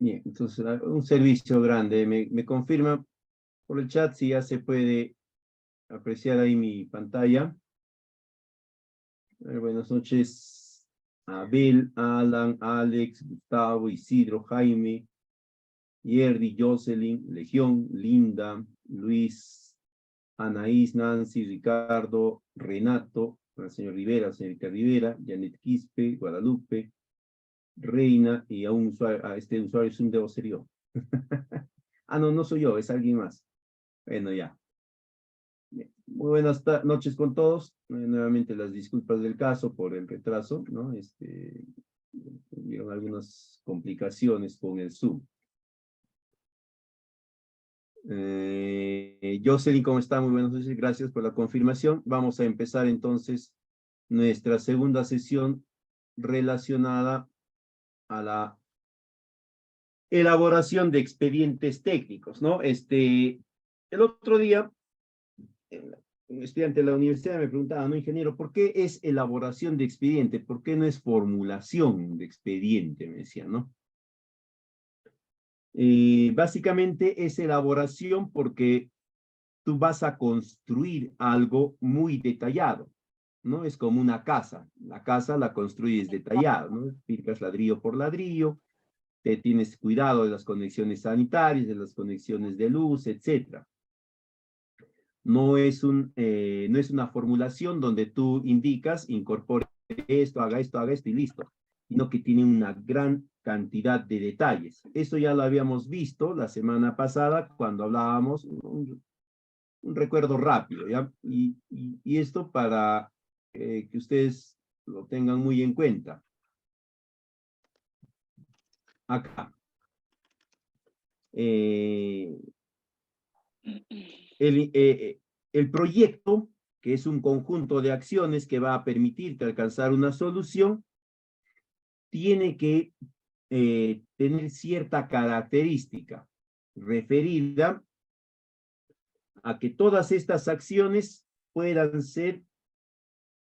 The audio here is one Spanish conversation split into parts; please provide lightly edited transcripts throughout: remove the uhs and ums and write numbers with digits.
Bien, entonces un servicio grande. Me confirma por el chat si ya se puede apreciar ahí mi pantalla. Buenas noches, Abel, Alan, Alex, Gustavo, Isidro, Jaime, Yerdi, Jocelyn, Legión, Linda, Luis, Anaís, Nancy, Ricardo, Renato, el señor Rivera, señorita Rivera, Janet Quispe, Guadalupe, Reina, y a un usuario, a este usuario es un debo ser yo. Ah, no, no soy yo, es alguien más. Bueno, ya. Bien. Muy buenas noches con todos. Nuevamente las disculpas del caso por el retraso, ¿no? Hubieron algunas complicaciones con el Zoom. Jocelyn, ¿cómo está? Muy buenas noches, gracias por la confirmación. Vamos a empezar entonces nuestra segunda sesión relacionada a la elaboración de expedientes técnicos, ¿no? El otro día, un estudiante de la universidad me preguntaba, ¿no, ingeniero, por qué es elaboración de expediente? ¿Por qué no es formulación de expediente? Me decía, ¿no? Básicamente es elaboración porque tú vas a construir algo muy detallado, ¿no? Es como una casa. La casa la construyes detallado, ¿no? Picas ladrillo por ladrillo, te tienes cuidado de las conexiones sanitarias, de las conexiones de luz, etcétera. No es una formulación donde tú indicas, incorpore esto y listo, sino que tiene una gran cantidad de detalles. Eso ya lo habíamos visto la semana pasada cuando hablábamos, un recuerdo rápido, ¿ya? Y esto para que ustedes lo tengan muy en cuenta. Acá. Eh, el proyecto, que es un conjunto de acciones que va a permitirte alcanzar una solución, tiene que tener cierta característica referida a que todas estas acciones puedan ser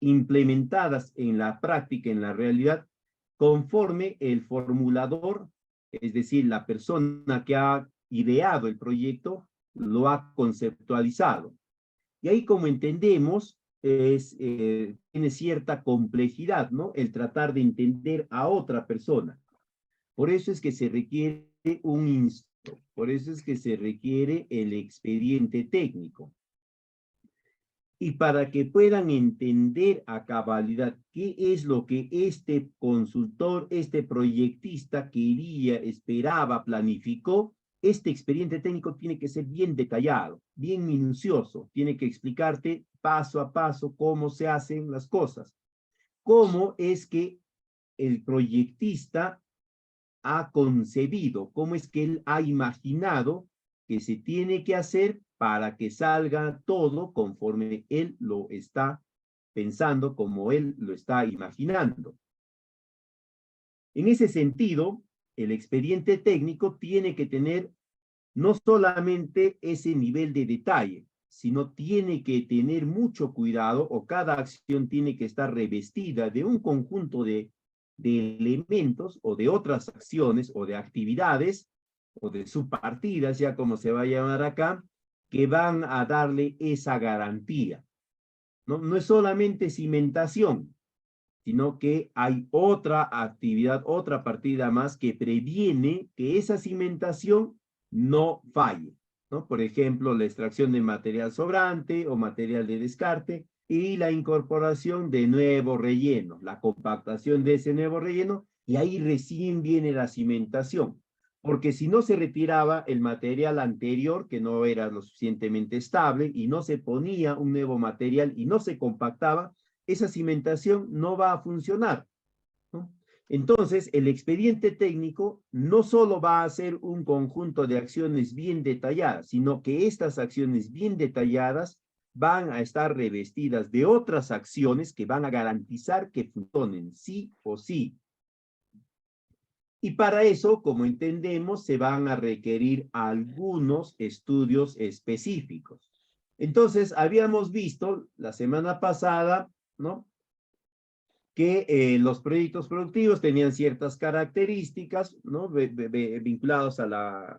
implementadas en la práctica, en la realidad, conforme el formulador, es decir, la persona que ha ideado el proyecto, lo ha conceptualizado. Y ahí, como entendemos, tiene cierta complejidad, ¿no? El tratar de entender a otra persona. Por eso es que se requiere un instrumento, por eso es que se requiere el expediente técnico. Y para que puedan entender a cabalidad qué es lo que este consultor, este proyectista quería, esperaba, planificó, este expediente técnico tiene que ser bien detallado, bien minucioso, tiene que explicarte paso a paso cómo se hacen las cosas, cómo es que el proyectista ha concebido, cómo es que él ha imaginado que se tiene que hacer para que salga todo conforme él lo está pensando, como él lo está imaginando. En ese sentido, el expediente técnico tiene que tener no solamente ese nivel de detalle, sino tiene que tener mucho cuidado, o cada acción tiene que estar revestida de un conjunto de elementos o de otras acciones o de actividades o de subpartidas, ya como se va a llamar acá, que van a darle esa garantía. No es solamente cimentación, sino que hay otra actividad, otra partida más que previene que esa cimentación no falle, ¿no? Por ejemplo, la extracción de material sobrante o material de descarte y la incorporación de nuevo relleno, la compactación de ese nuevo relleno, y ahí recién viene la cimentación. Porque si no se retiraba el material anterior, que no era lo suficientemente estable, y no se ponía un nuevo material y no se compactaba, esa cimentación no va a funcionar, ¿no? Entonces, el expediente técnico no solo va a ser un conjunto de acciones bien detalladas, sino que estas acciones bien detalladas van a estar revestidas de otras acciones que van a garantizar que funcionen sí o sí. Y para eso, como entendemos, se van a requerir algunos estudios específicos. Entonces, habíamos visto la semana pasada, ¿no?, que los proyectos productivos tenían ciertas características, ¿no? Vinculados a la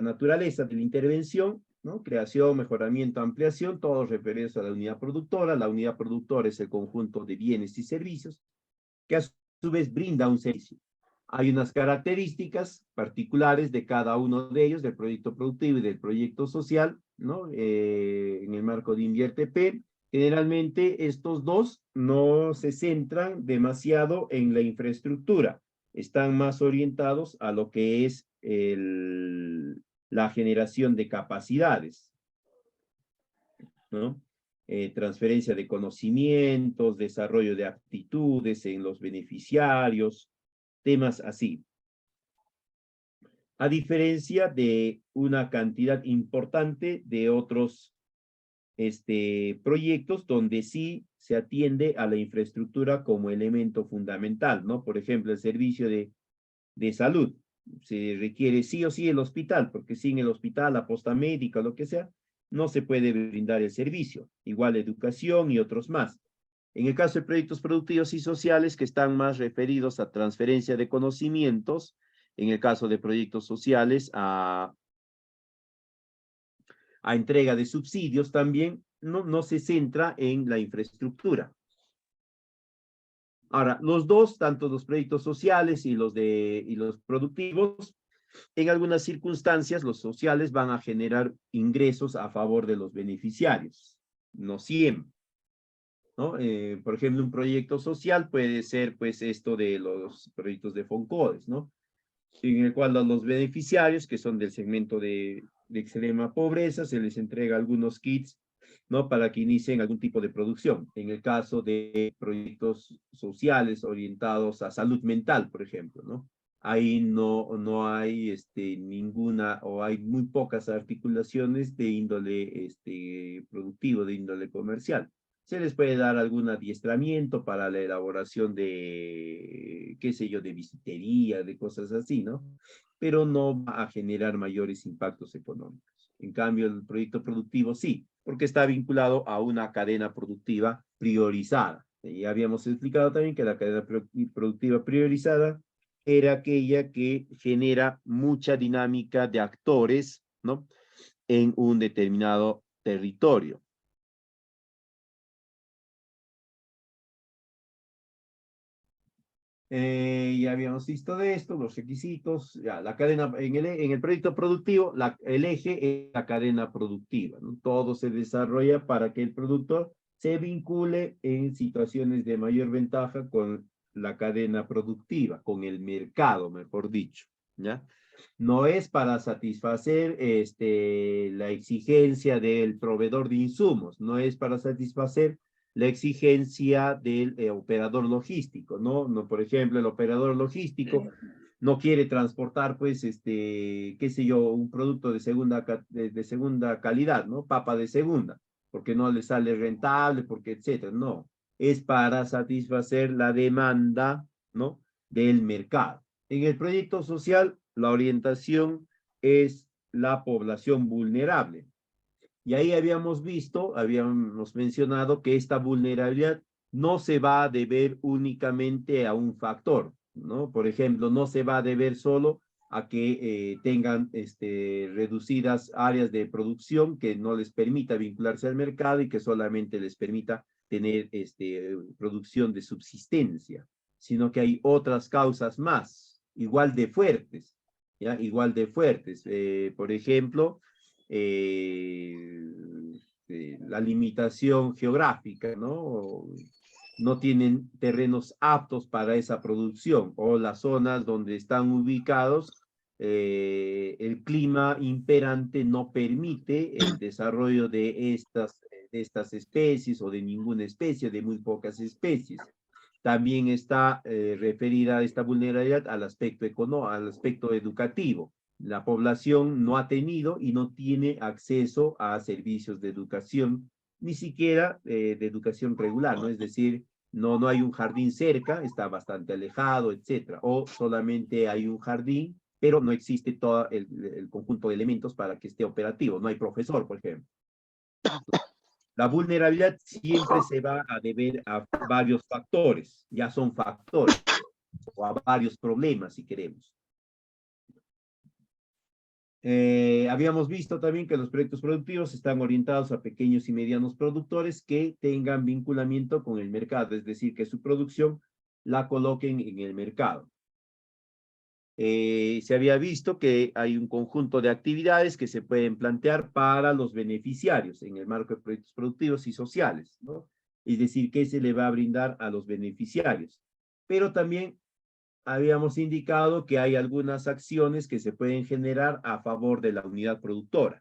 naturaleza de la intervención, ¿no? Creación, mejoramiento, ampliación, todos referidos a la unidad productora. La unidad productora es el conjunto de bienes y servicios que a su vez brinda un servicio. Hay unas características particulares de cada uno de ellos, del proyecto productivo y del proyecto social, ¿no? En el marco de Invierte P, generalmente estos dos no se centran demasiado en la infraestructura, están más orientados a lo que es la generación de capacidades, ¿no? Transferencia de conocimientos, desarrollo de aptitudes en los beneficiarios, temas así. A diferencia de una cantidad importante de otros proyectos donde sí se atiende a la infraestructura como elemento fundamental, ¿no? Por ejemplo, el servicio de salud. Se requiere sí o sí el hospital, porque sin el hospital, la posta médica, lo que sea, no se puede brindar el servicio. Igual educación y otros más. En el caso de proyectos productivos y sociales que están más referidos a transferencia de conocimientos, en el caso de proyectos sociales a entrega de subsidios también, no se centra en la infraestructura. Ahora, los dos, tanto los proyectos sociales y los productivos, en algunas circunstancias los sociales van a generar ingresos a favor de los beneficiarios, no siempre, ¿no? Por ejemplo, un proyecto social puede ser, pues, esto de los proyectos de FONCODES, ¿no? En el cual a los beneficiarios, que son del segmento de extrema pobreza, se les entrega algunos kits, ¿no? Para que inicien algún tipo de producción. En el caso de proyectos sociales orientados a salud mental, por ejemplo, ¿no? Ahí no hay ninguna o hay muy pocas articulaciones de índole productivo, de índole comercial. Se les puede dar algún adiestramiento para la elaboración de, qué sé yo, de bisutería, de cosas así, ¿no? Pero no va a generar mayores impactos económicos. En cambio, el proyecto productivo sí, porque está vinculado a una cadena productiva priorizada. Ya habíamos explicado también que la cadena productiva priorizada era aquella que genera mucha dinámica de actores, ¿no? En un determinado territorio. Ya habíamos visto de esto, los requisitos, ya, la cadena, en el proyecto productivo, el eje es la cadena productiva, ¿no? Todo se desarrolla para que el productor se vincule en situaciones de mayor ventaja con la cadena productiva, con el mercado, mejor dicho, ¿ya? No es para satisfacer la exigencia del proveedor de insumos, no es para satisfacer la exigencia del operador logístico, ¿no? No, por ejemplo, el operador logístico no quiere transportar, pues, qué sé yo, un producto de segunda calidad, ¿no? Papa de segunda, porque no le sale rentable, porque etcétera, no. Es para satisfacer la demanda, ¿no? Del mercado. En el proyecto social, la orientación es la población vulnerable. Y ahí habíamos mencionado que esta vulnerabilidad no se va a deber únicamente a un factor, ¿no? Por ejemplo, no se va a deber solo a que tengan reducidas áreas de producción que no les permita vincularse al mercado y que solamente les permita tener producción de subsistencia, sino que hay otras causas más, igual de fuertes, ¿ya? Igual de fuertes. Por ejemplo, la limitación geográfica, ¿no? No tienen terrenos aptos para esa producción o las zonas donde están ubicados, el clima imperante no permite el desarrollo de estas especies o de ninguna especie, de muy pocas especies. También está referida esta vulnerabilidad al aspecto educativo. La población no ha tenido y no tiene acceso a servicios de educación, ni siquiera de educación regular, ¿no? Es decir, no hay un jardín cerca, está bastante alejado, etcétera, o solamente hay un jardín, pero no existe todo el conjunto de elementos para que esté operativo, no hay profesor, por ejemplo. La vulnerabilidad siempre se va a deber a varios factores, ya son factores, o a varios problemas, si queremos. Habíamos visto también que los proyectos productivos están orientados a pequeños y medianos productores que tengan vinculamiento con el mercado, es decir, que su producción la coloquen en el mercado. Se había visto que hay un conjunto de actividades que se pueden plantear para los beneficiarios en el marco de proyectos productivos y sociales, ¿no? Es decir, ¿qué se le va a brindar a los beneficiarios? Pero también habíamos indicado que hay algunas acciones que se pueden generar a favor de la unidad productora,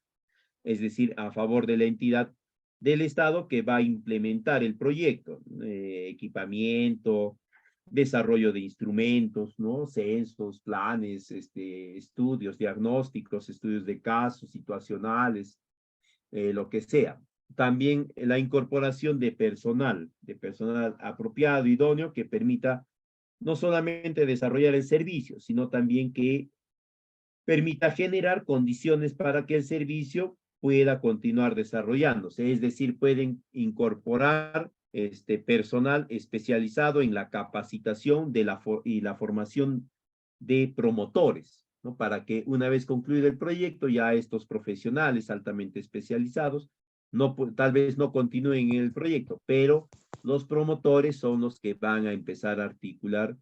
es decir, a favor de la entidad del Estado que va a implementar el proyecto, equipamiento, desarrollo de instrumentos, ¿no? Censos, planes, estudios diagnósticos, estudios de casos situacionales, lo que sea. También la incorporación de personal apropiado, idóneo, que permita no solamente desarrollar el servicio, sino también que permita generar condiciones para que el servicio pueda continuar desarrollándose, es decir, pueden incorporar personal especializado en la capacitación y la formación de promotores, ¿no? Para que una vez concluido el proyecto, ya estos profesionales altamente especializados, no, tal vez no continúen en el proyecto, pero los promotores son los que van a empezar a articular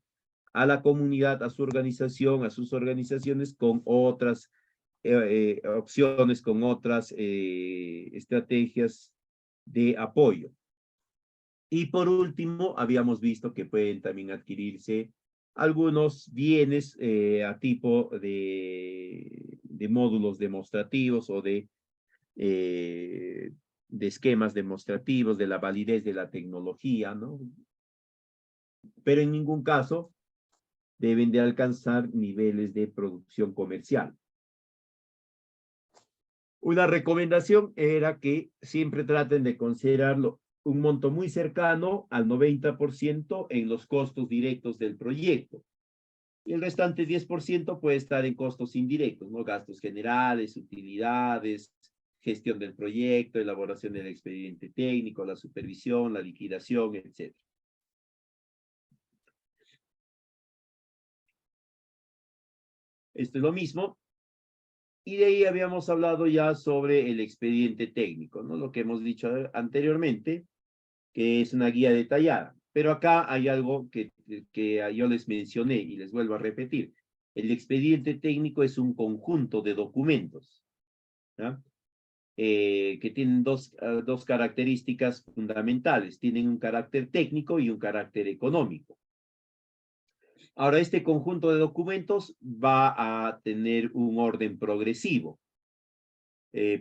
a la comunidad, a su organización, a sus organizaciones con otras opciones, con otras estrategias de apoyo. Y por último, habíamos visto que pueden también adquirirse algunos bienes a tipo de módulos demostrativos o de esquemas demostrativos, de la validez de la tecnología, ¿no? Pero en ningún caso deben de alcanzar niveles de producción comercial. Una recomendación era que siempre traten de considerarlo un monto muy cercano al 90% en los costos directos del proyecto. Y el restante 10% puede estar en costos indirectos, ¿no? Gastos generales, utilidades, gestión del proyecto, elaboración del expediente técnico, la supervisión, la liquidación, etc. Esto es lo mismo. Y de ahí habíamos hablado ya sobre el expediente técnico, ¿no? Lo que hemos dicho anteriormente, que es una guía detallada. Pero acá hay algo que yo les mencioné y les vuelvo a repetir. El expediente técnico es un conjunto de documentos, ¿no? Que tienen dos características fundamentales. Tienen un carácter técnico y un carácter económico. Ahora, este conjunto de documentos va a tener un orden progresivo.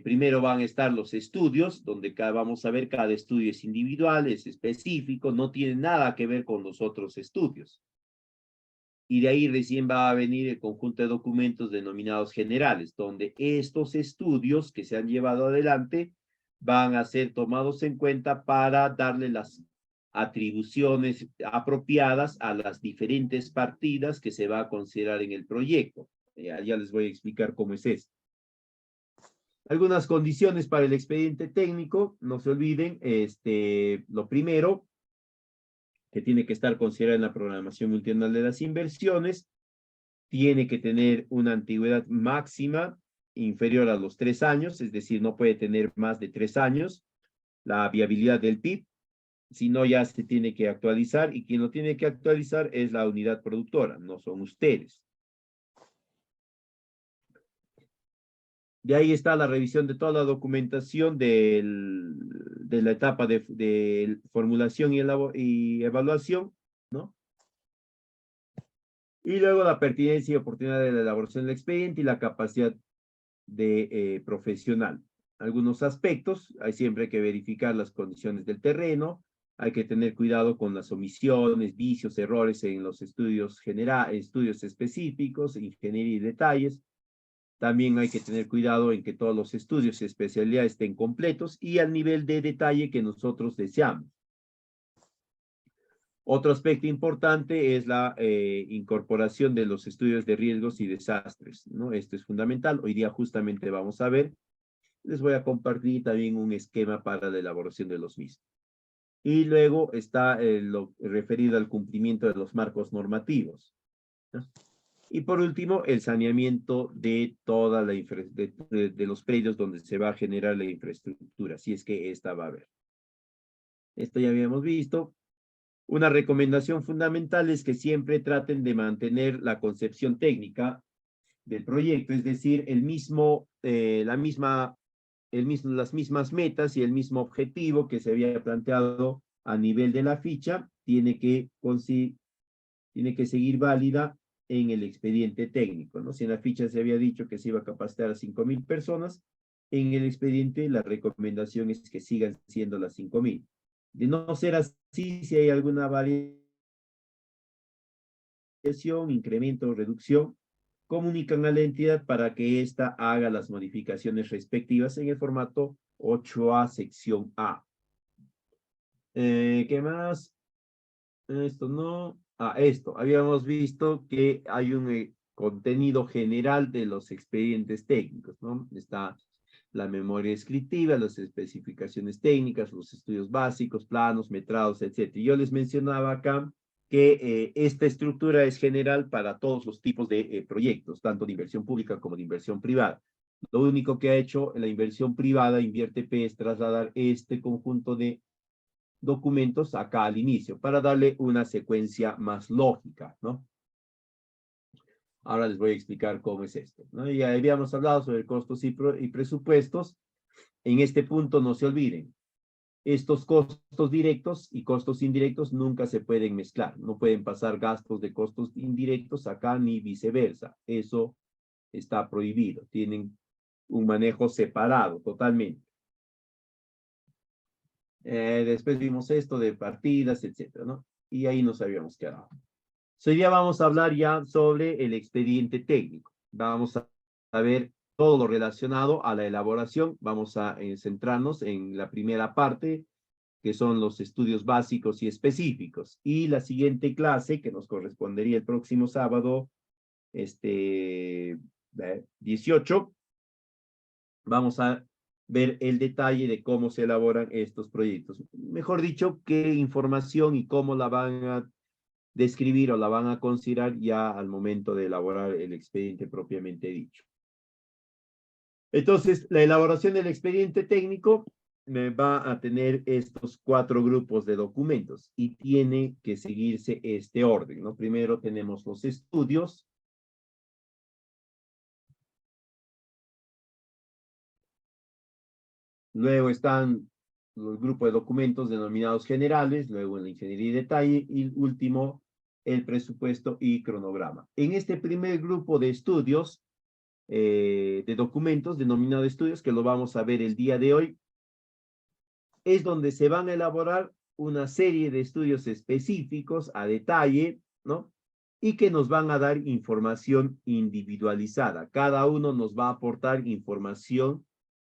Primero van a estar los estudios, donde vamos a ver cada estudio es individual, es específico, no tiene nada que ver con los otros estudios. Y de ahí recién va a venir el conjunto de documentos denominados generales, donde estos estudios que se han llevado adelante van a ser tomados en cuenta para darle las atribuciones apropiadas a las diferentes partidas que se va a considerar en el proyecto. Ya les voy a explicar cómo es esto. Algunas condiciones para el expediente técnico, no se olviden, lo primero, que tiene que estar considerado en la programación multianual de las inversiones, tiene que tener una antigüedad máxima inferior a los 3 años, es decir, no puede tener más de 3 años, la viabilidad del PIB, si no ya se tiene que actualizar, y quien lo tiene que actualizar es la unidad productora, no son ustedes. De ahí está la revisión de toda la documentación de la etapa de formulación y evaluación, ¿no? Y luego la pertinencia y oportunidad de la elaboración del expediente y la capacidad de profesional. Algunos aspectos, hay siempre que verificar las condiciones del terreno, hay que tener cuidado con las omisiones, vicios, errores en los estudios específicos, ingeniería y detalles. También hay que tener cuidado en que todos los estudios y especialidades estén completos y al nivel de detalle que nosotros deseamos. Otro aspecto importante es la incorporación de los estudios de riesgos y desastres, ¿no? Esto es fundamental. Hoy día justamente vamos a ver Les voy a compartir también un esquema para la elaboración de los mismos. Y luego está lo referido al cumplimiento de los marcos normativos, ¿no? Y por último, el saneamiento de toda la de los predios donde se va a generar la infraestructura, si es que esta va a haber. Esto ya habíamos visto. Una recomendación fundamental es que siempre traten de mantener la concepción técnica del proyecto, es decir, las mismas metas y el mismo objetivo que se había planteado a nivel de la ficha, tiene que seguir válida en el expediente técnico, ¿no? Si en la ficha se había dicho que se iba a capacitar a 5.000 personas, en el expediente la recomendación es que sigan siendo las 5.000. De no ser así, si hay alguna variación, incremento o reducción, comunican a la entidad para que ésta haga las modificaciones respectivas en el formato 8A, sección A. ¿Qué más? Esto no. Esto. Habíamos visto que hay un contenido general de los expedientes técnicos, ¿no? Está la memoria descriptiva, las especificaciones técnicas, los estudios básicos, planos, metrados, etc. Yo les mencionaba acá que esta estructura es general para todos los tipos de proyectos, tanto de inversión pública como de inversión privada. Lo único que ha hecho la inversión privada, InvierteP, es trasladar este conjunto de documentos acá al inicio, para darle una secuencia más lógica, ¿no? Ahora les voy a explicar cómo es esto, ¿no? Ya habíamos hablado sobre costos y presupuestos. En este punto no se olviden, estos costos directos y costos indirectos nunca se pueden mezclar, no pueden pasar gastos de costos indirectos acá ni viceversa, eso está prohibido, tienen un manejo separado totalmente. Después vimos esto de partidas, etcétera, ¿no? Y ahí nos habíamos quedado. Hoy día vamos a hablar ya sobre el expediente técnico. Vamos a ver todo lo relacionado a la elaboración. Vamos a centrarnos en la primera parte, que son los estudios básicos y específicos. Y la siguiente clase, que nos correspondería el próximo sábado, 18, vamos a ver el detalle de cómo se elaboran estos proyectos. Mejor dicho, qué información y cómo la van a describir o la van a considerar ya al momento de elaborar el expediente propiamente dicho. Entonces, la elaboración del expediente técnico va a tener estos 4 grupos de documentos y tiene que seguirse este orden, ¿no? Primero tenemos los estudios. Luego están los grupos de documentos denominados generales, luego la ingeniería y detalle, y último, el presupuesto y cronograma. En este primer grupo de estudios, de documentos denominado estudios, que lo vamos a ver el día de hoy, es donde se van a elaborar una serie de estudios específicos a detalle, ¿no? Y que nos van a dar información individualizada. Cada uno nos va a aportar información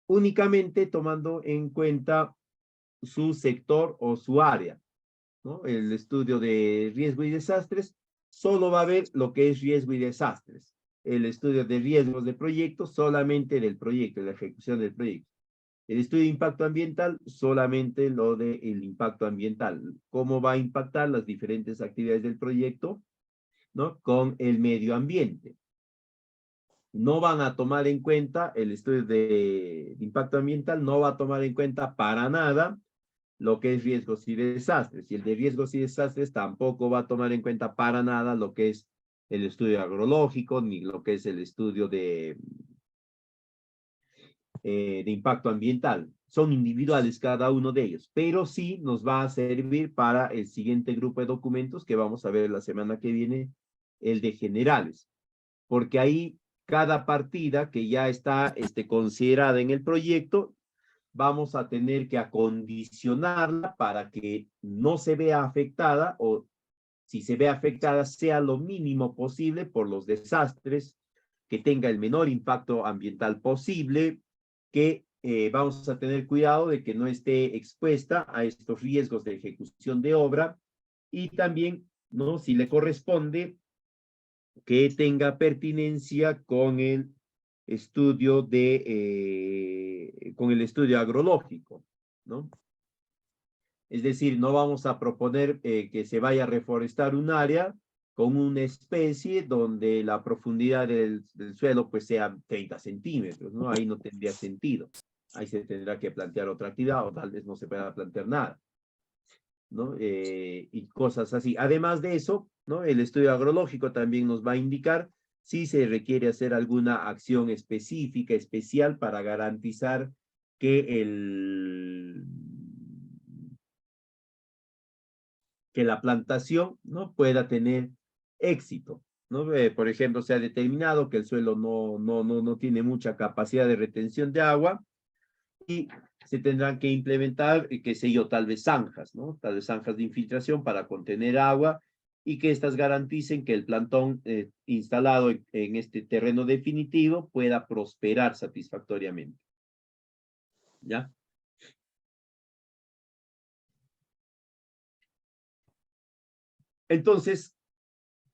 únicamente tomando en cuenta su sector o su área, ¿no? El estudio de riesgo y desastres solo va a ver lo que es riesgo y desastres. El estudio de riesgos de proyecto solamente del proyecto, de la ejecución del proyecto. El estudio de impacto ambiental solamente lo del impacto ambiental. Cómo va a impactar las diferentes actividades del proyecto, ¿no? Con el medio ambiente. No van a tomar en cuenta el estudio de impacto ambiental, no va a tomar en cuenta para nada lo que es riesgos y desastres. Y el de riesgos y desastres tampoco va a tomar en cuenta para nada lo que es el estudio agrológico, ni lo que es el estudio de impacto ambiental. Son individuales cada uno de ellos, pero sí nos va a servir para el siguiente grupo de documentos que vamos a ver la semana que viene, el de generales. Porque ahí cada partida que ya está considerada en el proyecto, vamos a tener que acondicionarla para que no se vea afectada o si se ve afectada sea lo mínimo posible por los desastres, que tenga el menor impacto ambiental posible, que vamos a tener cuidado de que no esté expuesta a estos riesgos de ejecución de obra y también, ¿no? Si le corresponde, que tenga pertinencia con el estudio con el estudio agrológico, ¿no? Es decir, no vamos a proponer que se vaya a reforestar un área con una especie donde la profundidad del suelo pues sea 30 centímetros, ¿no? Ahí no tendría sentido. Ahí se tendrá que plantear otra actividad o tal vez no se pueda plantear nada, ¿no? Y cosas así. Además de eso, ¿no? El estudio agrológico también nos va a indicar si se requiere hacer alguna acción específica, especial para garantizar que que la plantación, ¿no? Pueda tener éxito, ¿no? Por ejemplo, se ha determinado que el suelo no tiene mucha capacidad de retención de agua y se tendrán que implementar, qué sé yo, tal vez zanjas, ¿no? Tal vez zanjas de infiltración para contener agua y que estas garanticen que el plantón instalado en este terreno definitivo pueda prosperar satisfactoriamente, ¿ya? Entonces,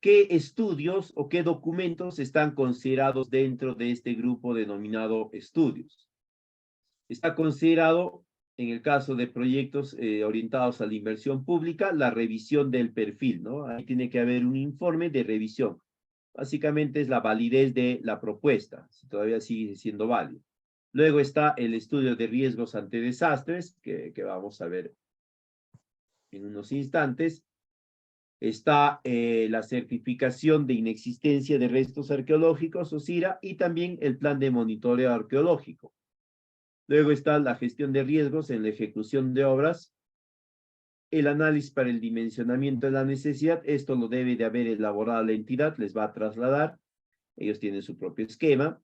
¿qué estudios o qué documentos están considerados dentro de este grupo denominado estudios? Está considerado, en el caso de proyectos orientados a la inversión pública, la revisión del perfil, ¿no? Ahí tiene que haber un informe de revisión. Básicamente es la validez de la propuesta, si todavía sigue siendo válido. Luego está el estudio de riesgos ante desastres, que vamos a ver en unos instantes. Está la certificación de inexistencia de restos arqueológicos, o CIRA, y también el plan de monitoreo arqueológico. Luego está la gestión de riesgos en la ejecución de obras, el análisis para el dimensionamiento de la necesidad. Esto lo debe de haber elaborado la entidad, les va a trasladar, ellos tienen su propio esquema.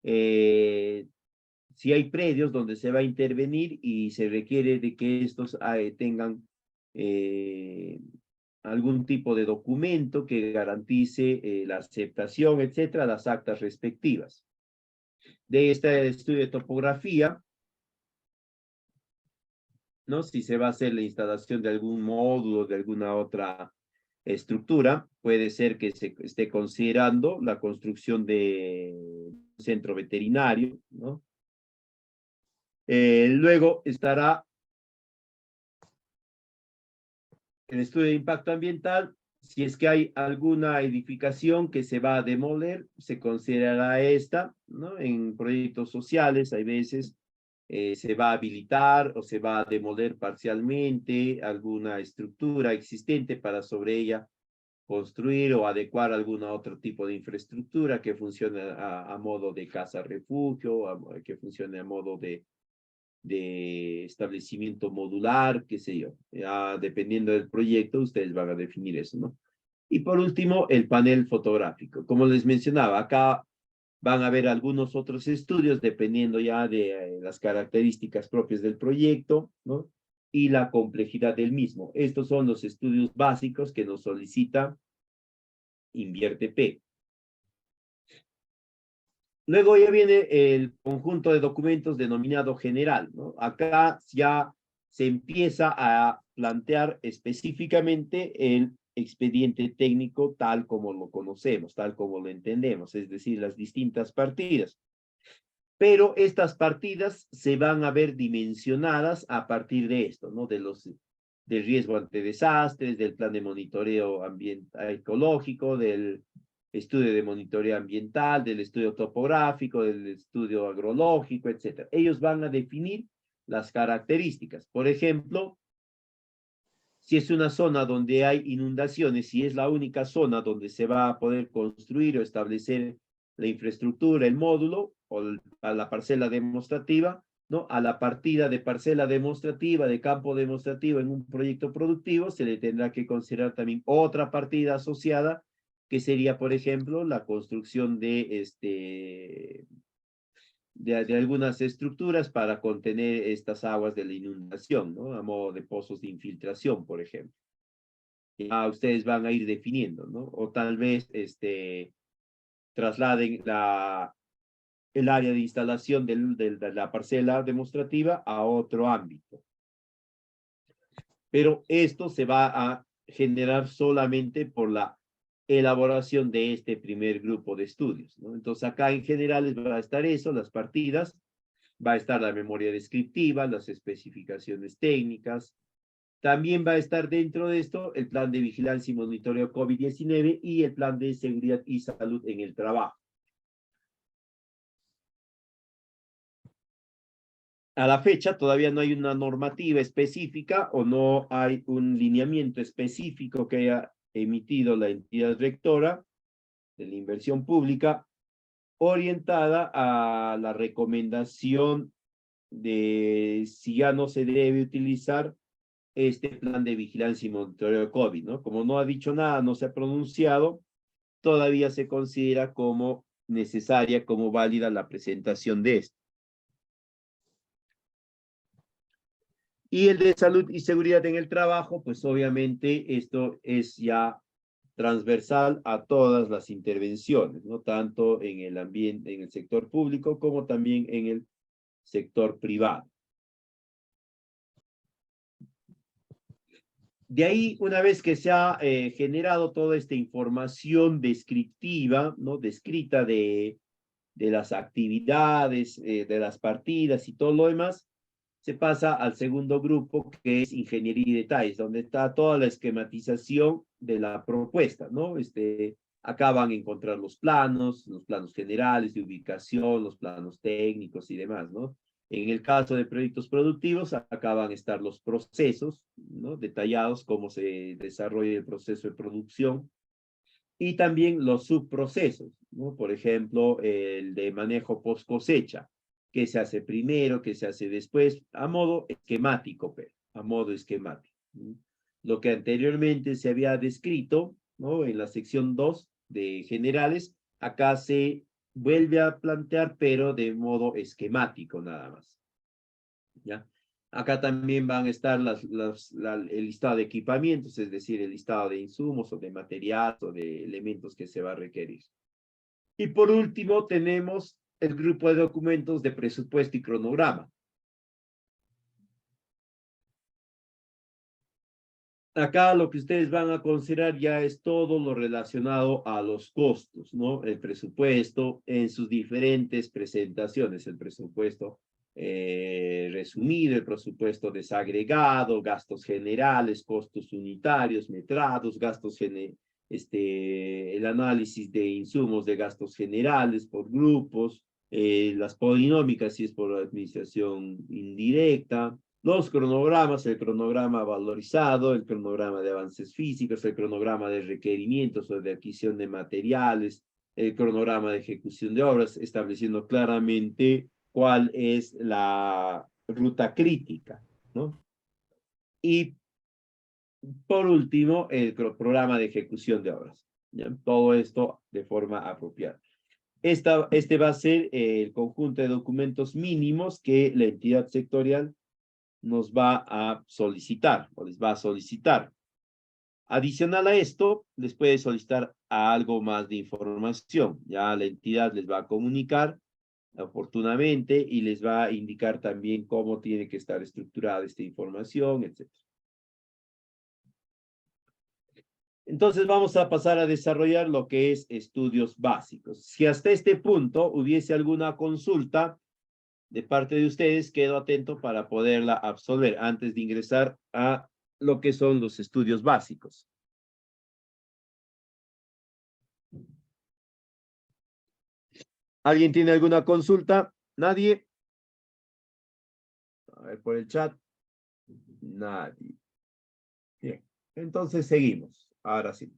Si hay predios donde se va a intervenir y se requiere de que estos tengan algún tipo de documento que garantice la aceptación, etcétera, las actas respectivas. De este estudio de topografía, ¿no? Si se va a hacer la instalación de algún módulo, de alguna otra estructura, puede ser que se esté considerando la construcción de un centro veterinario, ¿no? Luego estará el estudio de impacto ambiental. Si es que hay alguna edificación que se va a demoler, se considerará esta, ¿no? En proyectos sociales, hay veces se va a habilitar o se va a demoler parcialmente alguna estructura existente para sobre ella construir o adecuar algún otro tipo de infraestructura que funcione a modo de casa refugio, que funcione a modo de establecimiento modular, qué sé yo. Ya, dependiendo del proyecto, ustedes van a definir eso, ¿no? Y por último, el panel fotográfico. Como les mencionaba, acá van a ver algunos otros estudios dependiendo ya de las características propias del proyecto, ¿no? Y la complejidad del mismo. Estos son los estudios básicos que nos solicita Invierte P. Luego ya viene el conjunto de documentos denominado general, ¿no? Acá ya se empieza a plantear específicamente el expediente técnico tal como lo conocemos, tal como lo entendemos, es decir, las distintas partidas. Pero estas partidas se van a ver dimensionadas a partir de esto, ¿no? Del riesgo ante desastres, del plan de monitoreo ambiental ecológico, del estudio de monitoreo ambiental, del estudio topográfico, del estudio agrológico, etc. Ellos van a definir las características. Por ejemplo, si es una zona donde hay inundaciones, si es la única zona donde se va a poder construir o establecer la infraestructura, el módulo o a la parcela demostrativa, ¿no? A la partida de parcela demostrativa, de campo demostrativo en un proyecto productivo, se le tendrá que considerar también otra partida asociada, que sería, por ejemplo, la construcción de algunas estructuras para contener estas aguas de la inundación, ¿no? A modo de pozos de infiltración, por ejemplo. Ya ustedes van a ir definiendo, ¿no? O tal vez trasladen el área de instalación de la parcela demostrativa a otro ámbito. Pero esto se va a generar solamente por la elaboración de este primer grupo de estudios, ¿no? Entonces acá en general va a estar eso, las partidas, va a estar la memoria descriptiva, las especificaciones técnicas, también va a estar dentro de esto el plan de vigilancia y monitoreo COVID-19 y el plan de seguridad y salud en el trabajo. A la fecha todavía no hay una normativa específica o no hay un lineamiento específico que haya emitido la entidad rectora de la inversión pública orientada a la recomendación de si ya no se debe utilizar este plan de vigilancia y monitoreo de COVID, ¿no? Como no ha dicho nada, no se ha pronunciado, todavía se considera como necesaria, como válida la presentación de esto. Y el de salud y seguridad en el trabajo, pues obviamente esto es ya transversal a todas las intervenciones, ¿no? Tanto en el ambiente, en el sector público, como también en el sector privado. De ahí, una vez que se ha generado toda esta información descriptiva, ¿no? Descrita de las actividades, de las partidas y todo lo demás, se pasa al segundo grupo, que es ingeniería y detalles, donde está toda la esquematización de la propuesta, ¿no? Acá van a encontrar los planos generales de ubicación, los planos técnicos y demás, ¿no? En el caso de proyectos productivos, acá van a estar los procesos, ¿no? Detallados, cómo se desarrolla el proceso de producción, y también los subprocesos, ¿no? Por ejemplo, el de manejo post cosecha, qué se hace primero, qué se hace después, a modo esquemático, pero a modo esquemático. ¿No? Lo que anteriormente se había descrito, ¿no? En la sección 2 de generales, acá se vuelve a plantear, pero de modo esquemático nada más. ¿Ya? Acá también van a estar el listado de equipamientos, es decir, el listado de insumos o de material o de elementos que se va a requerir. Y por último tenemos el grupo de documentos de presupuesto y cronograma. Acá lo que ustedes van a considerar ya es todo lo relacionado a los costos, ¿no? El presupuesto en sus diferentes presentaciones, el presupuesto resumido, el presupuesto desagregado, gastos generales, costos unitarios, metrados, el análisis de insumos de gastos generales por grupos, las polinómicas si es por administración indirecta, los cronogramas, el cronograma valorizado, el cronograma de avances físicos, el cronograma de requerimientos o de adquisición de materiales, el cronograma de ejecución de obras, estableciendo claramente cuál es la ruta crítica, ¿no? Y por último, el programa de ejecución de obras. ¿Ya? Todo esto de forma apropiada. Este va a ser el conjunto de documentos mínimos que la entidad sectorial nos va a solicitar o les va a solicitar. Adicional a esto, les puede solicitar algo más de información. Ya la entidad les va a comunicar oportunamente y les va a indicar también cómo tiene que estar estructurada esta información, etc. Entonces vamos a pasar a desarrollar lo que es estudios básicos. Si hasta este punto hubiese alguna consulta de parte de ustedes, quedo atento para poderla absolver antes de ingresar a lo que son los estudios básicos. ¿Alguien tiene alguna consulta? ¿Nadie? A ver, por el chat. Nadie. Bien, entonces seguimos. Ahora sí.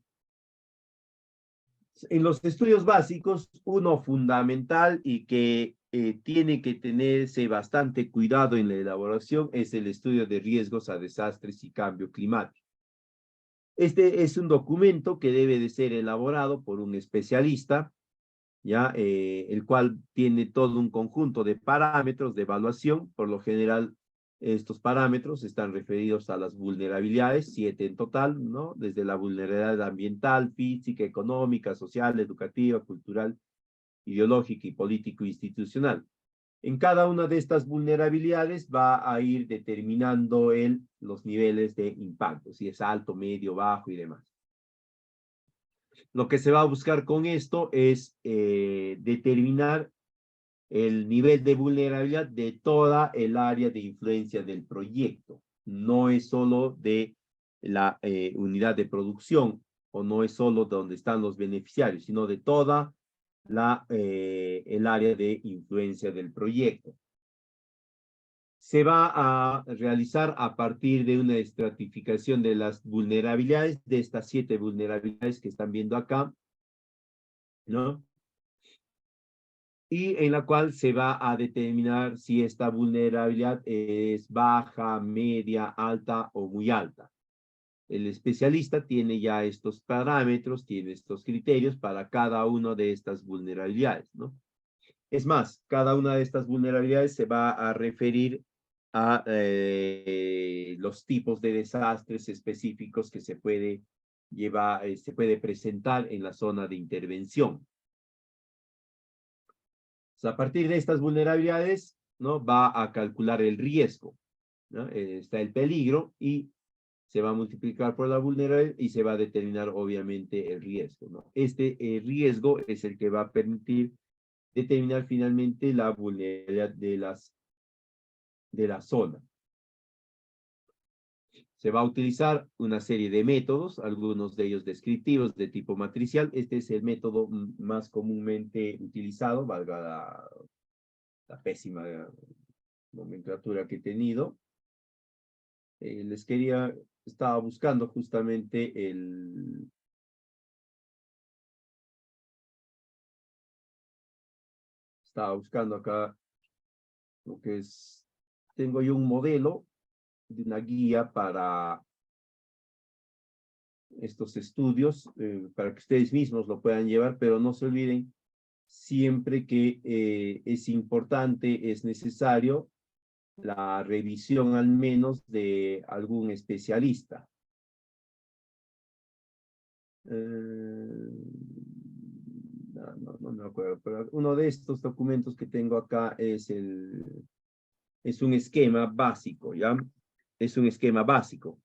En los estudios básicos, uno fundamental y que tiene que tenerse bastante cuidado en la elaboración es el estudio de riesgos a desastres y cambio climático. Este es un documento que debe de ser elaborado por un especialista, ¿ya? El cual tiene todo un conjunto de parámetros de evaluación. Por lo general, estos parámetros están referidos a las vulnerabilidades, 7 en total, ¿no? Desde la vulnerabilidad ambiental, física, económica, social, educativa, cultural, ideológica y político-institucional. En cada una de estas vulnerabilidades va a ir determinando los niveles de impacto, si es alto, medio, bajo y demás. Lo que se va a buscar con esto es determinar el nivel de vulnerabilidad de toda el área de influencia del proyecto. No es solo de la unidad de producción o no es solo donde están los beneficiarios, sino de toda el área de influencia del proyecto. Se va a realizar a partir de una estratificación de las vulnerabilidades, de estas 7 vulnerabilidades que están viendo acá, ¿no? Y en la cual se va a determinar si esta vulnerabilidad es baja, media, alta o muy alta. El especialista tiene ya estos parámetros, tiene estos criterios para cada una de estas vulnerabilidades, ¿no? Es más, cada una de estas vulnerabilidades se va a referir a los tipos de desastres específicos que se puede llevar, se puede presentar en la zona de intervención. A partir de estas vulnerabilidades, ¿no? Va a calcular el riesgo, ¿no? Está el peligro y se va a multiplicar por la vulnerabilidad y se va a determinar obviamente el riesgo, ¿no? Este riesgo es el que va a permitir determinar finalmente la vulnerabilidad de la zona. Se va a utilizar una serie de métodos, algunos de ellos descriptivos de tipo matricial. Este es el método más comúnmente utilizado, valga la pésima nomenclatura que he tenido. Estaba buscando justamente estaba buscando acá lo que es, tengo yo un modelo de una guía para estos estudios, para que ustedes mismos lo puedan llevar, pero no se olviden siempre que es importante, es necesario la revisión al menos de algún especialista. No me acuerdo, pero uno de estos documentos que tengo acá es un esquema básico, ¿ya? Es un esquema básico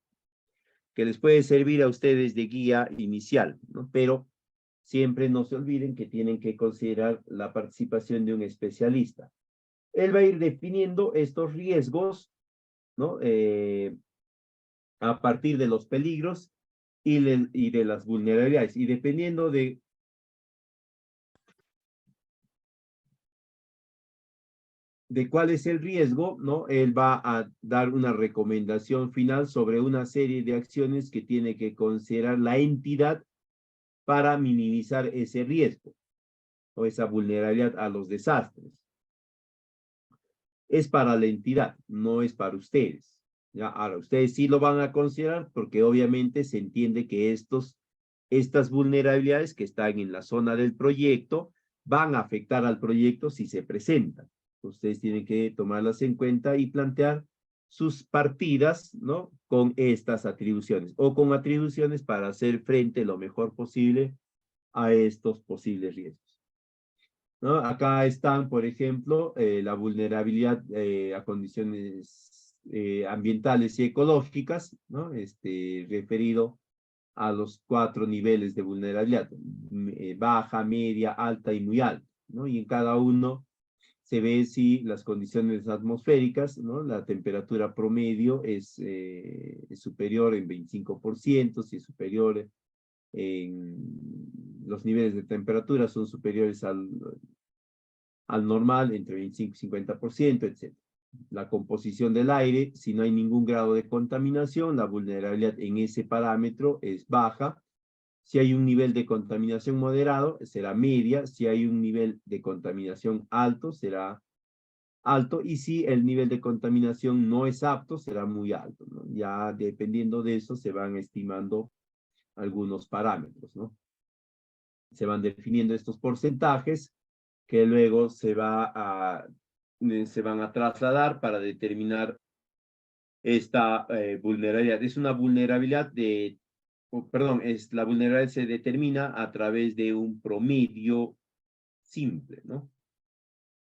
que les puede servir a ustedes de guía inicial, ¿no? Pero siempre no se olviden que tienen que considerar la participación de un especialista. Él va a ir definiendo estos riesgos, ¿no? A partir de los peligros y de las vulnerabilidades. Y dependiendo de cuál es el riesgo, ¿no? Él va a dar una recomendación final sobre una serie de acciones que tiene que considerar la entidad para minimizar ese riesgo o esa vulnerabilidad a los desastres. Es para la entidad, no es para ustedes. ¿Ya? Ahora, ustedes sí lo van a considerar porque obviamente se entiende que estas vulnerabilidades que están en la zona del proyecto van a afectar al proyecto si se presentan. Ustedes tienen que tomarlas en cuenta y plantear sus partidas, ¿no? Con estas atribuciones o con atribuciones para hacer frente lo mejor posible a estos posibles riesgos, ¿no? Acá están, por ejemplo, la vulnerabilidad a condiciones ambientales y ecológicas, ¿no? Referido a los 4 niveles de vulnerabilidad, baja, media, alta y muy alta, ¿no? Y en cada uno se ve si las condiciones atmosféricas, ¿no? La temperatura promedio es superior en 25%, si es superior en los niveles de temperatura son superiores al normal, entre 25 y 50%, etc. La composición del aire, si no hay ningún grado de contaminación, la vulnerabilidad en ese parámetro es baja. Si hay un nivel de contaminación moderado, será media. Si hay un nivel de contaminación alto, será alto. Y si el nivel de contaminación no es apto, será muy alto, ¿no? Ya dependiendo de eso, se van estimando algunos parámetros, ¿no? Se van definiendo estos porcentajes que luego se van a trasladar para determinar esta vulnerabilidad. Es una vulnerabilidad perdón, la vulnerabilidad se determina a través de un promedio simple, ¿no?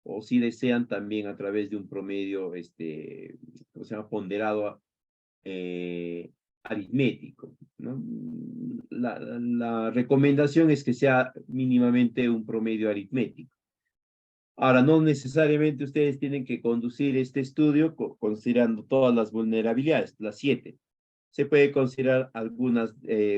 O si desean también a través de un promedio, ¿cómo se llama? Ponderado aritmético, ¿no? La recomendación es que sea mínimamente un promedio aritmético. Ahora, no necesariamente ustedes tienen que conducir este estudio considerando todas las vulnerabilidades, las 7. Se puede considerar algunas,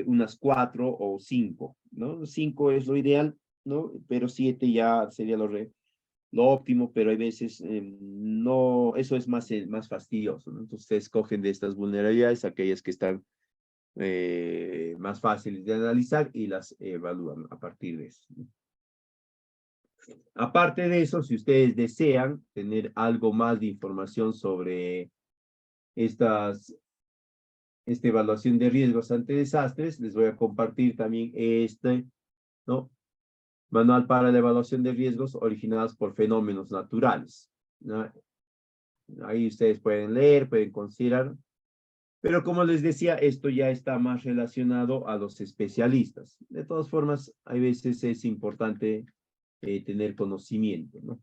unas 4 o 5, ¿no? 5 es lo ideal, ¿no? Pero 7 ya sería lo óptimo, pero hay veces no, eso es más fastidioso, ¿no? Entonces ustedes cogen de estas vulnerabilidades aquellas que están más fáciles de analizar y las evalúan a partir de eso, ¿no? Aparte de eso, si ustedes desean tener algo más de información sobre esta evaluación de riesgos ante desastres, les voy a compartir también ¿no? Manual para la evaluación de riesgos originados por fenómenos naturales, ¿no? Ahí ustedes pueden leer, pueden considerar, pero como les decía, esto ya está más relacionado a los especialistas. De todas formas, hay veces es importante tener conocimiento, ¿no?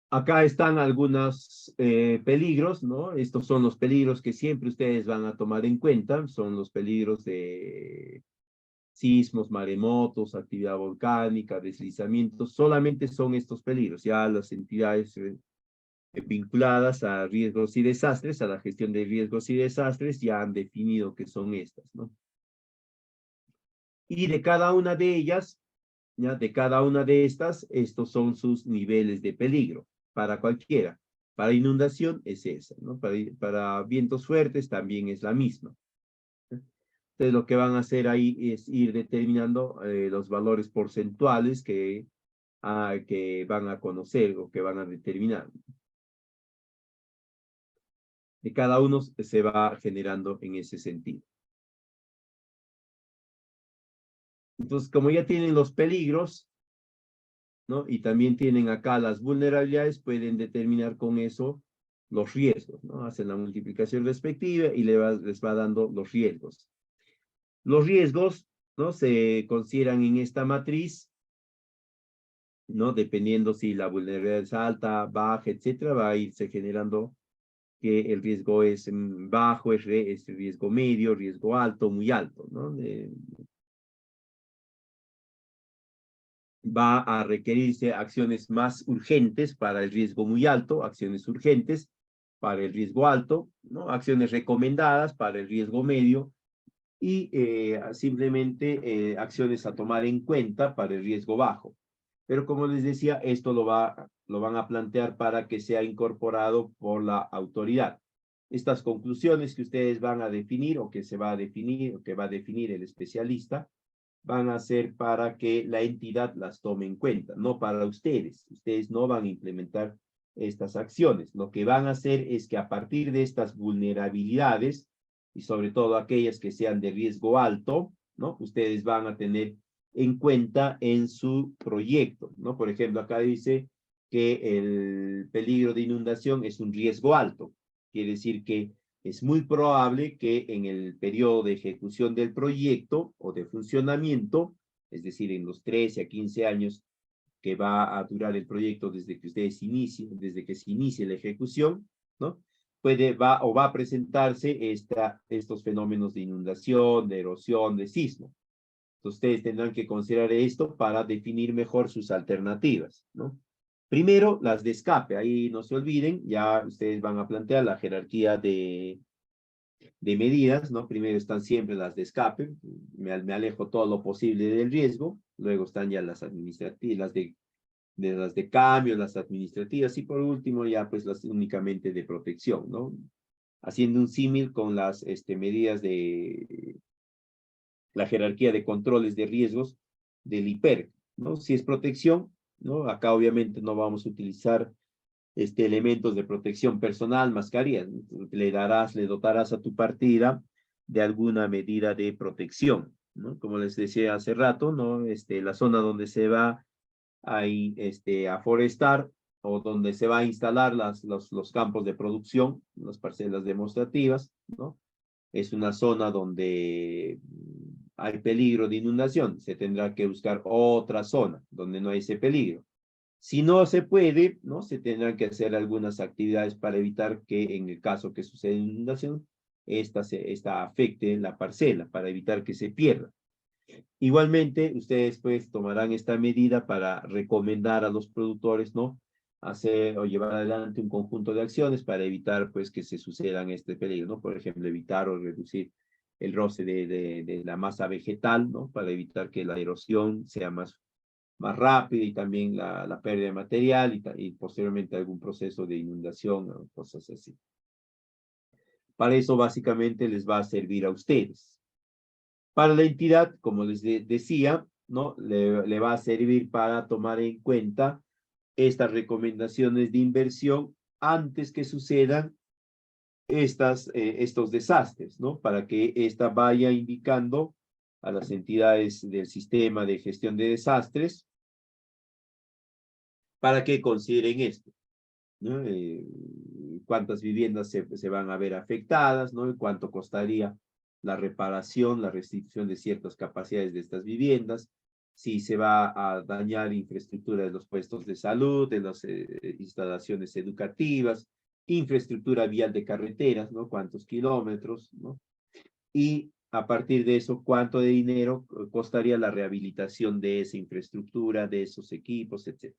Acá están algunos peligros, ¿no? Estos son los peligros que siempre ustedes van a tomar en cuenta, son los peligros de sismos, maremotos, actividad volcánica, deslizamientos, solamente son estos peligros. Ya las entidades vinculadas a riesgos y desastres, a la gestión de riesgos y desastres, ya han definido que son estas, ¿no? Y de cada una de ellas, ya de cada una de estas, estos son sus niveles de peligro para cualquiera. Para inundación es esa, ¿no? Para vientos fuertes también es la misma. Entonces lo que van a hacer ahí es ir determinando los valores porcentuales que van a conocer o que van a determinar. De cada uno se va generando en ese sentido. Entonces, como ya tienen los peligros, ¿no? Y también tienen acá las vulnerabilidades, pueden determinar con eso los riesgos, ¿no? Hacen la multiplicación respectiva y les va dando los riesgos. Los riesgos, ¿no? Se consideran en esta matriz, ¿no? Dependiendo si la vulnerabilidad es alta, baja, etcétera, va a irse generando que el riesgo es bajo, es riesgo medio, riesgo alto, muy alto, ¿no? Va a requerirse acciones más urgentes para el riesgo muy alto, acciones urgentes para el riesgo alto, ¿no? Acciones recomendadas para el riesgo medio y simplemente acciones a tomar en cuenta para el riesgo bajo. Pero como les decía, esto lo van a plantear para que sea incorporado por la autoridad. Estas conclusiones que ustedes van a definir o que se va a definir o que va a definir el especialista van a ser para que la entidad las tome en cuenta, no para ustedes. Ustedes no van a implementar estas acciones. Lo que van a hacer es que a partir de estas vulnerabilidades, y sobre todo aquellas que sean de riesgo alto, ¿no? Ustedes van a tener en cuenta en su proyecto, ¿no? Por ejemplo, acá dice que el peligro de inundación es un riesgo alto. Quiere decir que es muy probable que en el periodo de ejecución del proyecto o de funcionamiento, es decir, en los 13 a 15 años que va a durar el proyecto desde que ustedes inicien, desde que se inicie la ejecución, ¿no? Va a presentarse estos fenómenos de inundación, de erosión, de sismo. Entonces, ustedes tendrán que considerar esto para definir mejor sus alternativas, ¿no? Primero, las de escape. Ahí no se olviden, ya ustedes van a plantear la jerarquía de medidas, ¿no? Primero están siempre las de escape, me alejo todo lo posible del riesgo, luego están ya las administrativas, las de cambio, las administrativas, y por último ya pues las únicamente de protección, ¿no? Haciendo un símil con las medidas de la jerarquía de controles de riesgos del IPERC, ¿no? Si es protección, ¿no? Acá obviamente no vamos a utilizar elementos de protección personal, mascarillas. Le dotarás a tu partida de alguna medida de protección, ¿no? Como les decía hace rato, ¿no? La zona donde se va a forestar o donde se va a instalar los campos de producción, las parcelas demostrativas, ¿no? Es una zona donde hay peligro de inundación. Se tendrá que buscar otra zona donde no hay ese peligro. Si no se puede, ¿no? Se tendrán que hacer algunas actividades para evitar que en el caso que suceda inundación, esta afecte la parcela, para evitar que se pierda. Igualmente, ustedes pues tomarán esta medida para recomendar a los productores, ¿no? Hacer o llevar adelante un conjunto de acciones para evitar pues que se sucedan este peligro, ¿no? Por ejemplo, evitar o reducir el roce de la masa vegetal, ¿no? Para evitar que la erosión sea más rápida y también la pérdida de material y posteriormente algún proceso de inundación o cosas así. Para eso básicamente les va a servir a ustedes. Para la entidad, como les decía, ¿no? Le va a servir para tomar en cuenta estas recomendaciones de inversión antes que sucedan estos desastres, ¿no? Para que ésta vaya indicando a las entidades del sistema de gestión de desastres para que consideren esto, ¿no? Cuántas viviendas se van a ver afectadas, ¿no? Y cuánto costaría la reparación, la restitución de ciertas capacidades de estas viviendas, si se va a dañar infraestructura de los puestos de salud, de las instalaciones educativas, infraestructura vial de carreteras, ¿no? Cuántos kilómetros, ¿no? Y a partir de eso, cuánto de dinero costaría la rehabilitación de esa infraestructura, de esos equipos, etc.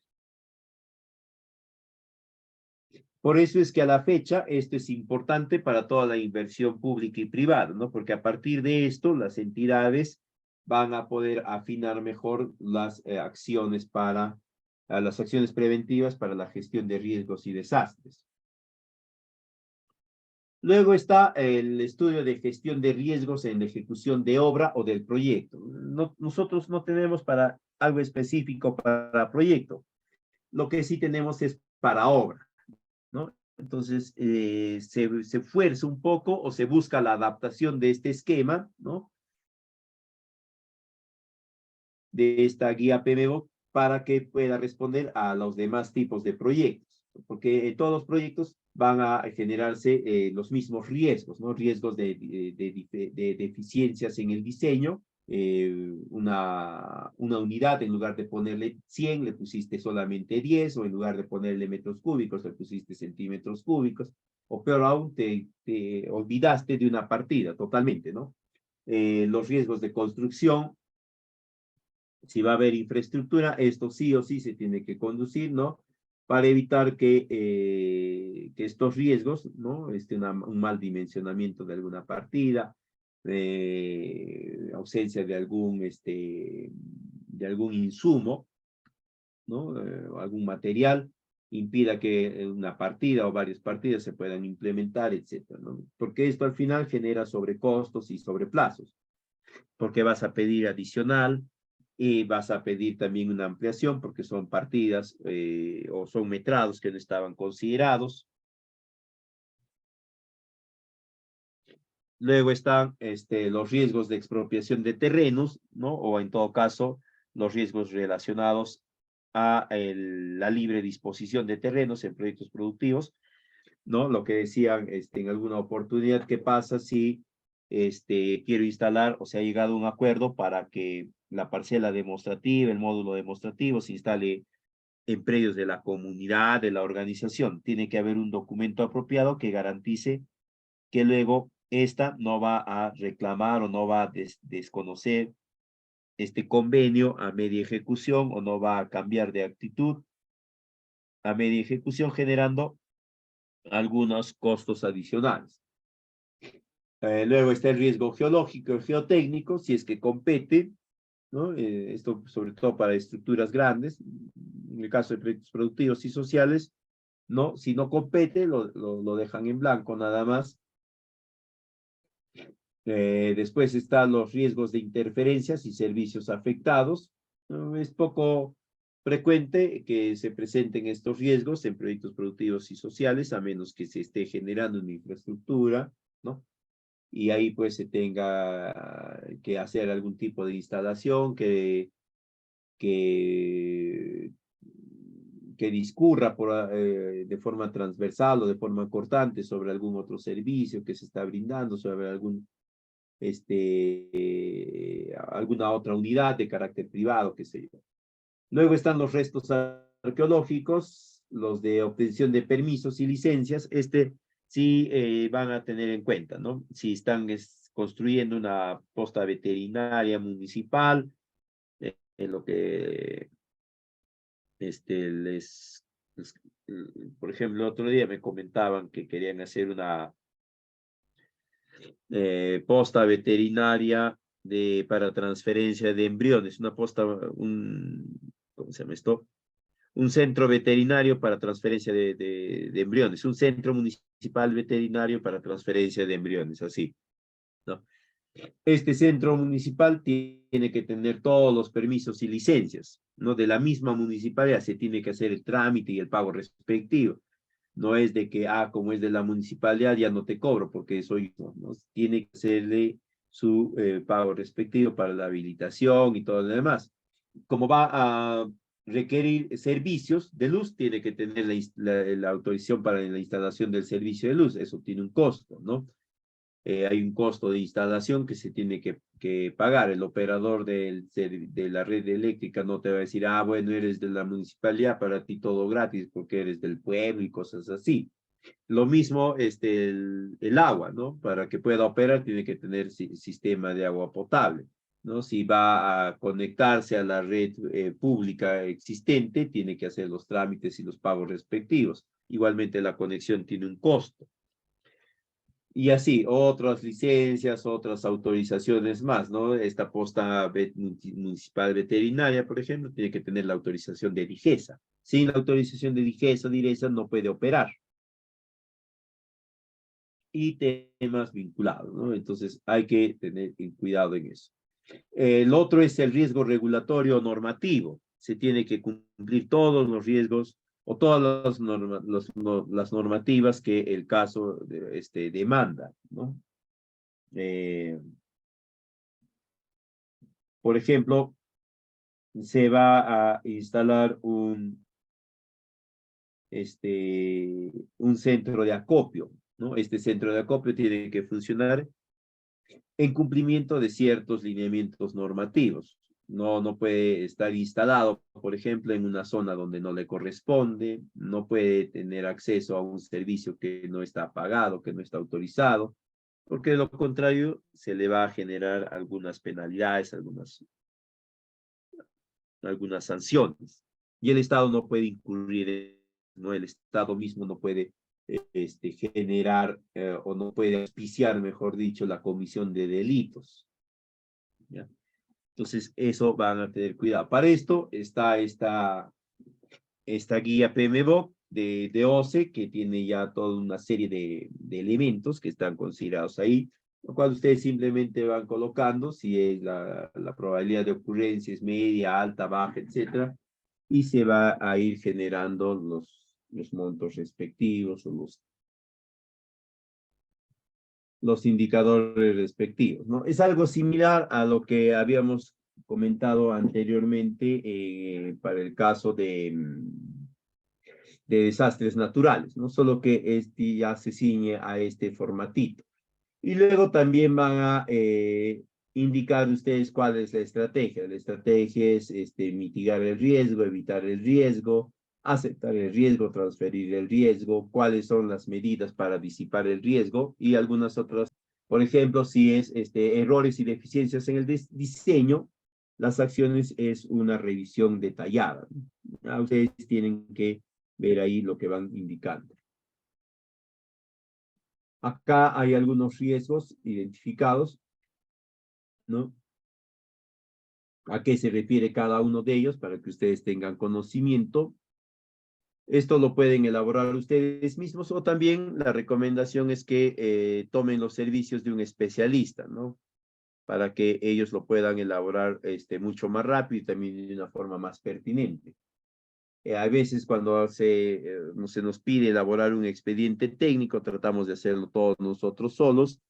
Por eso es que a la fecha esto es importante para toda la inversión pública y privada, ¿no? Porque a partir de esto las entidades van a poder afinar mejor las acciones las acciones preventivas para la gestión de riesgos y desastres. Luego está el estudio de gestión de riesgos en la ejecución de obra o del proyecto. Nosotros no tenemos para algo específico para proyecto. Lo que sí tenemos es para obra, ¿no? Entonces, se fuerza un poco o se busca la adaptación de este esquema, ¿no? De esta guía PMBOK para que pueda responder a los demás tipos de proyectos, porque en todos los proyectos van a generarse los mismos riesgos, ¿no? Riesgos de deficiencias en el diseño. Una unidad, en lugar de ponerle 100, le pusiste solamente 10, o en lugar de ponerle metros cúbicos, le pusiste centímetros cúbicos, o peor aún, te olvidaste de una partida totalmente, ¿no? Los riesgos de construcción, si va a haber infraestructura, esto sí o sí se tiene que conducir, ¿no? Para evitar que estos riesgos, ¿no? Un mal dimensionamiento de alguna partida, ausencia de algún insumo, ¿no? Algún material, impida que una partida o varias partidas se puedan implementar, etcétera, ¿no? Porque esto al final genera sobrecostos y sobreplazos, porque vas a pedir adicional y vas a pedir también una ampliación porque son partidas o son metrados que no estaban considerados. Luego están los riesgos de expropiación de terrenos, ¿no? O en todo caso, los riesgos relacionados a la libre disposición de terrenos en proyectos productivos, ¿no? Lo que decían en alguna oportunidad, ¿qué pasa si quiero instalar o se ha llegado a un acuerdo para que la parcela demostrativa, el módulo demostrativo se instale en predios de la comunidad, de la organización? Tiene que haber un documento apropiado que garantice que luego esta no va a reclamar o no va a desconocer este convenio a media ejecución o no va a cambiar de actitud a media ejecución, generando algunos costos adicionales. Luego está el riesgo geológico, geotécnico, si es que compete, ¿no? Esto sobre todo para estructuras grandes, en el caso de proyectos productivos y sociales, ¿no? Si no compete, lo dejan en blanco nada más. Después están los riesgos de interferencias y servicios afectados. Es poco frecuente que se presenten estos riesgos en proyectos productivos y sociales, a menos que se esté generando una infraestructura, ¿no? Y ahí pues se tenga que hacer algún tipo de instalación que, que discurra de forma transversal o de forma cortante sobre algún otro servicio que se está brindando, sobre alguna otra unidad de carácter privado, qué sé yo. Luego están los restos arqueológicos, los de obtención de permisos y licencias, sí van a tener en cuenta, ¿no? Si están construyendo una posta veterinaria municipal, en lo que les, por ejemplo, el otro día me comentaban que querían hacer una posta veterinaria para transferencia de embriones, una posta, ¿cómo se llama esto? Un centro veterinario para transferencia de embriones, un centro municipal veterinario para transferencia de embriones, así, ¿no? Este centro municipal tiene que tener todos los permisos y licencias, ¿no? De la misma municipalidad se tiene que hacer el trámite y el pago respectivo. No es de que, como es de la municipalidad, ya no te cobro, porque soy yo, ¿no? Tiene que hacerle su pago respectivo para la habilitación y todo lo demás. Como va a requerir servicios de luz, tiene que tener la autorización para la instalación del servicio de luz. Eso tiene un costo, ¿no? Hay un costo de instalación que se tiene que pagar. El operador de la red eléctrica no te va a decir, bueno, eres de la municipalidad, para ti todo gratis porque eres del pueblo y cosas así. Lo mismo el agua, ¿no? Para que pueda operar tiene que tener sistema de agua potable, ¿no? Si va a conectarse a la red pública existente, tiene que hacer los trámites y los pagos respectivos. Igualmente la conexión tiene un costo. Y así, otras licencias, otras autorizaciones más, ¿no? Esta posta municipal veterinaria, por ejemplo, tiene que tener la autorización de DIGESA. Sin la autorización de DIGESA no puede operar. Y temas vinculados, ¿no? Entonces hay que tener cuidado en eso. El otro es el riesgo regulatorio normativo. Se tiene que cumplir todos los riesgos o todas las normativas que el caso demanda, ¿no? Por ejemplo, se va a instalar un centro de acopio, ¿no? Este centro de acopio tiene que funcionar en cumplimiento de ciertos lineamientos normativos. No puede estar instalado, por ejemplo, en una zona donde no le corresponde, no puede tener acceso a un servicio que no está pagado, que no está autorizado, porque de lo contrario se le va a generar algunas penalidades, algunas sanciones. Y el Estado no puede incurrir, ¿no? El Estado mismo no puede generar o no puede auspiciar, mejor dicho, la comisión de delitos, ¿ya? Entonces, eso van a tener cuidado. Para esto está esta guía PMBOK de OCE, que tiene ya toda una serie de elementos que están considerados ahí, lo cual ustedes simplemente van colocando si es la probabilidad de ocurrencia es media, alta, baja, etcétera, y se va a ir generando los montos respectivos o los indicadores respectivos, ¿no? Es algo similar a lo que habíamos comentado anteriormente para el caso de desastres naturales, ¿no? Solo que este ya se ciñe a este formatito. Y luego también van a indicar ustedes cuál es la estrategia. La estrategia es mitigar el riesgo, evitar el riesgo, aceptar el riesgo, transferir el riesgo, cuáles son las medidas para disipar el riesgo y algunas otras. Por ejemplo, si es errores y deficiencias en el diseño, las acciones es una revisión detallada, ¿no? Ustedes tienen que ver ahí lo que van indicando. Acá hay algunos riesgos identificados, ¿no? ¿A qué se refiere cada uno de ellos para que ustedes tengan conocimiento? Esto lo pueden elaborar ustedes mismos o también la recomendación es que tomen los servicios de un especialista, ¿no? Para que ellos lo puedan elaborar mucho más rápido y también de una forma más pertinente. A veces cuando se nos pide elaborar un expediente técnico, tratamos de hacerlo todos nosotros solos,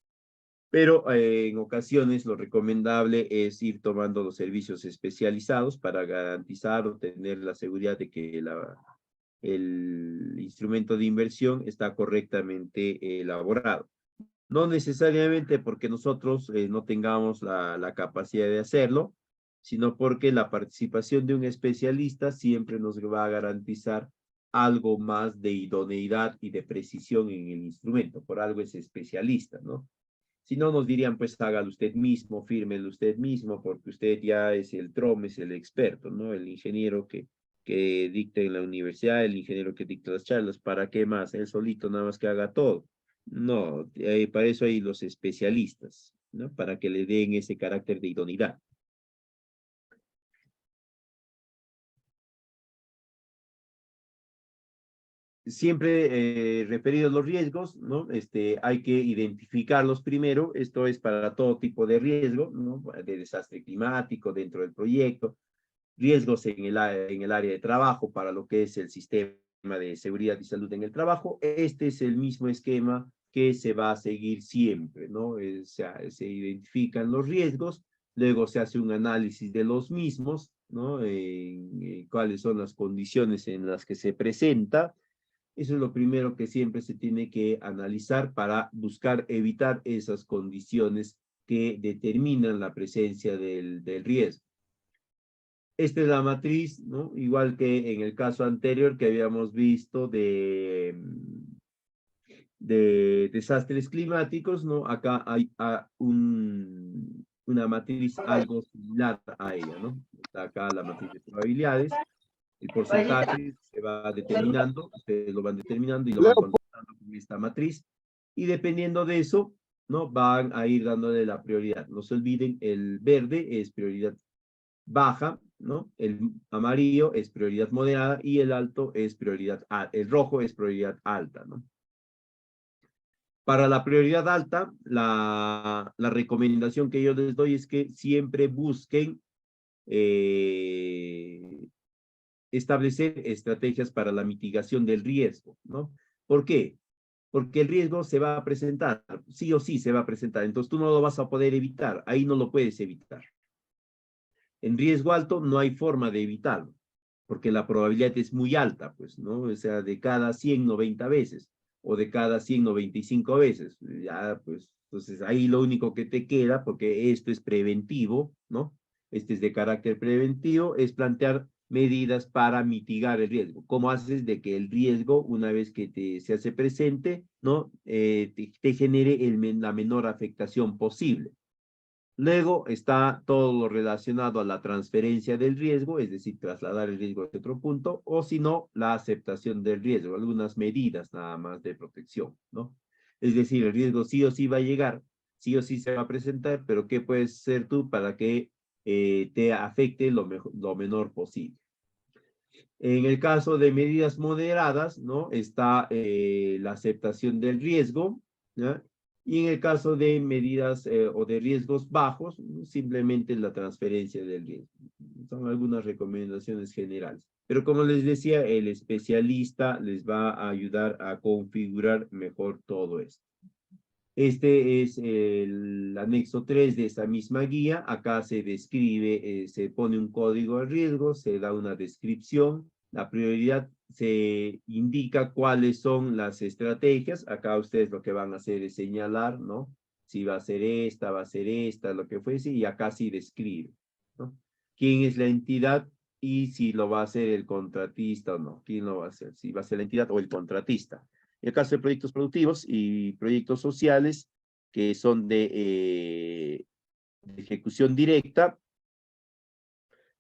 pero en ocasiones lo recomendable es ir tomando los servicios especializados para garantizar o tener la seguridad de que el instrumento de inversión está correctamente elaborado. No necesariamente porque nosotros no tengamos la capacidad de hacerlo, sino porque la participación de un especialista siempre nos va a garantizar algo más de idoneidad y de precisión en el instrumento. Por algo es especialista, ¿no? Si no, nos dirían, pues hágalo usted mismo, fírmelo usted mismo, porque usted ya es el TROM, es el experto, ¿no? El ingeniero que dicta en la universidad, el ingeniero que dicta las charlas, ¿para qué más? Él solito nada más que haga todo. No, para eso hay los especialistas, ¿no? Para que le den ese carácter de idoneidad. Siempre referidos los riesgos, ¿no? Hay que identificarlos primero. Esto es para todo tipo de riesgo, ¿no? De desastre climático dentro del proyecto, riesgos en el área de trabajo para lo que es el sistema de seguridad y salud en el trabajo. Este es el mismo esquema que se va a seguir siempre, ¿no? Se identifican los riesgos, luego se hace un análisis de los mismos, ¿no? Cuáles son las condiciones en las que se presenta. Eso es lo primero que siempre se tiene que analizar para buscar evitar esas condiciones que determinan la presencia del riesgo. Esta es la matriz, ¿no? Igual que en el caso anterior que habíamos visto de desastres climáticos, ¿no? Acá hay una matriz algo similar a ella, ¿no? Está acá la matriz de probabilidades. El porcentaje se va determinando, ustedes lo van determinando y lo van contestando con esta matriz. Y dependiendo de eso, ¿no? Van a ir dándole la prioridad. No se olviden, el verde es prioridad baja, ¿no? El amarillo es prioridad moderada y el alto es prioridad alta. El rojo es prioridad alta, ¿no? Para la prioridad alta, la recomendación que yo les doy es que siempre busquen establecer estrategias para la mitigación del riesgo, ¿no? ¿Por qué? Porque el riesgo se va a presentar, sí o sí se va a presentar, entonces tú no lo vas a poder evitar, ahí no lo puedes evitar. En riesgo alto no hay forma de evitarlo, porque la probabilidad es muy alta, pues, ¿no? O sea, de cada 100, 90 veces, o de cada 100, 95 veces. Ya, pues, entonces ahí lo único que te queda, porque esto es preventivo, ¿no? Este es de carácter preventivo, es plantear medidas para mitigar el riesgo. ¿Cómo haces de que el riesgo, una vez que se hace presente, ¿no? Te genere la menor afectación posible? Luego está todo lo relacionado a la transferencia del riesgo, es decir, trasladar el riesgo a otro punto, o si no, la aceptación del riesgo, algunas medidas nada más de protección, ¿no? Es decir, el riesgo sí o sí va a llegar, sí o sí se va a presentar, pero ¿qué puedes hacer tú para que te afecte lo menor posible? En el caso de medidas moderadas, ¿no? Está la aceptación del riesgo, ¿ya? Y en el caso de medidas o de riesgos bajos, ¿no? Simplemente la transferencia del riesgo. Son algunas recomendaciones generales. Pero como les decía, el especialista les va a ayudar a configurar mejor todo esto. Este es el anexo 3 de esta misma guía. Acá se describe, se pone un código de riesgo, se da una descripción, la prioridad se indica cuáles son las estrategias. Acá ustedes lo que van a hacer es señalar, ¿no? Si va a ser esta, lo que fuese, y acá sí describe, ¿no? ¿Quién es la entidad? Y si lo va a hacer el contratista o no. ¿Quién lo va a hacer? Si va a ser la entidad o el contratista. En el caso de proyectos productivos y proyectos sociales que son de ejecución directa,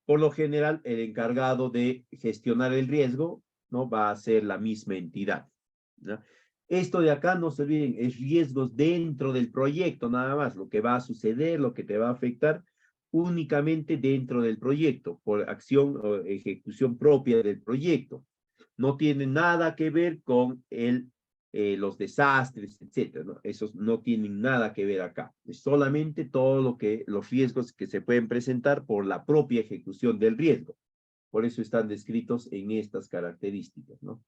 por lo general el encargado de gestionar el riesgo, ¿no? Va a ser la misma entidad, ¿no? Esto de acá, no se olviden, es riesgos dentro del proyecto, nada más, lo que va a suceder, lo que te va a afectar únicamente dentro del proyecto, por acción o ejecución propia del proyecto. No tiene nada que ver con los desastres, etcétera, ¿no? Esos no tienen nada que ver acá. Es solamente todo los riesgos que se pueden presentar por la propia ejecución del riesgo. Por eso están descritos en estas características, ¿no?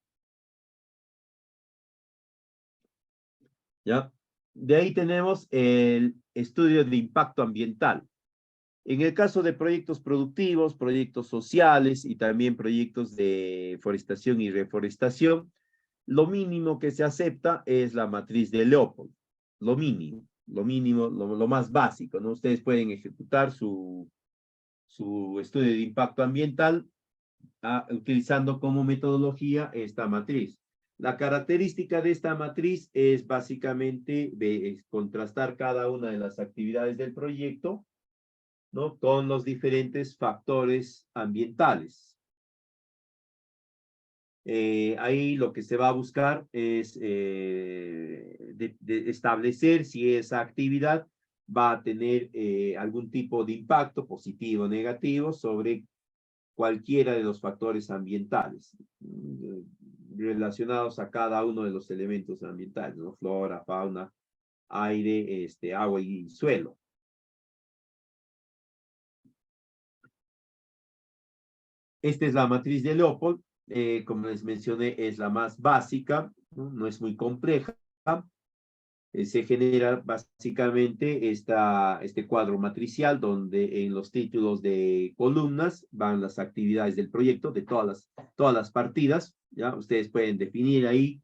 ¿Ya? De ahí tenemos el estudio de impacto ambiental. En el caso de proyectos productivos, proyectos sociales y también proyectos de forestación y reforestación, lo mínimo que se acepta es la matriz de Leopold. Lo mínimo, lo más básico, ¿no? Ustedes pueden ejecutar su estudio de impacto ambiental utilizando como metodología esta matriz. La característica de esta matriz es básicamente contrastar cada una de las actividades del proyecto, ¿no? Con los diferentes factores ambientales. Ahí lo que se va a buscar es establecer si esa actividad va a tener algún tipo de impacto positivo o negativo sobre cualquiera de los factores ambientales relacionados a cada uno de los elementos ambientales, ¿no? Flora, fauna, aire, agua y suelo. Esta es la matriz de Leopold. Como les mencioné, es la más básica, ¿no? No es muy compleja. Se genera básicamente este cuadro matricial donde en los títulos de columnas van las actividades del proyecto de todas las partidas. ¿Ya? Ustedes pueden definir ahí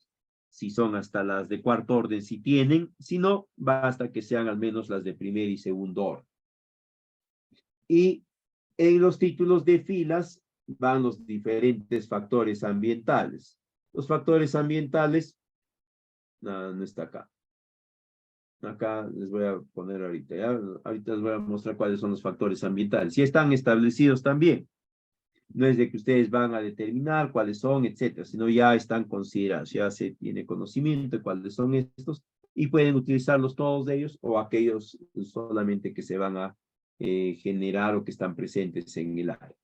si son hasta las de cuarto orden, si tienen. Si no, basta que sean al menos las de primer y segundo orden. Y en los títulos de filas van los diferentes factores ambientales. Los factores ambientales, no está acá. Acá les voy a poner ahorita, ¿ya? Ahorita les voy a mostrar cuáles son los factores ambientales. Si están establecidos también. No es de que ustedes van a determinar cuáles son, etcétera, sino ya están considerados, ya se tiene conocimiento de cuáles son estos y pueden utilizarlos todos ellos o aquellos solamente que se van a generar o que están presentes en el área.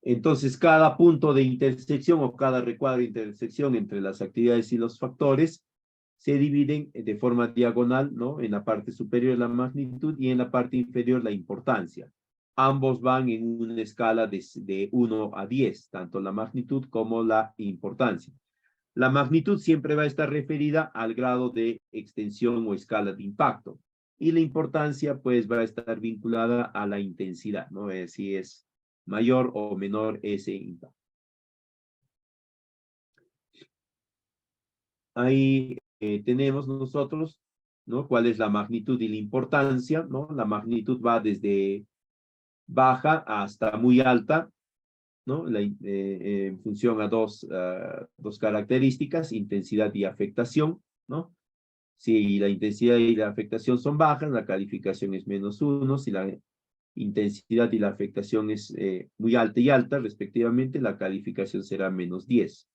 Entonces, cada punto de intersección o cada recuadro de intersección entre las actividades y los factores se dividen de forma diagonal, ¿no? En la parte superior la magnitud y en la parte inferior la importancia. Ambos van en una escala de 1 a 10, tanto la magnitud como la importancia. La magnitud siempre va a estar referida al grado de extensión o escala de impacto. Y la importancia, pues, va a estar vinculada a la intensidad, ¿no? Si es mayor o menor ese impacto. Ahí tenemos nosotros, ¿no? ¿Cuál es la magnitud y la importancia, ¿no? La magnitud va desde baja hasta muy alta, ¿no? En función a dos características, intensidad y afectación, ¿no? Si la intensidad y la afectación son bajas, la calificación es -1. Si la intensidad y la afectación es muy alta y alta, respectivamente, la calificación será -10.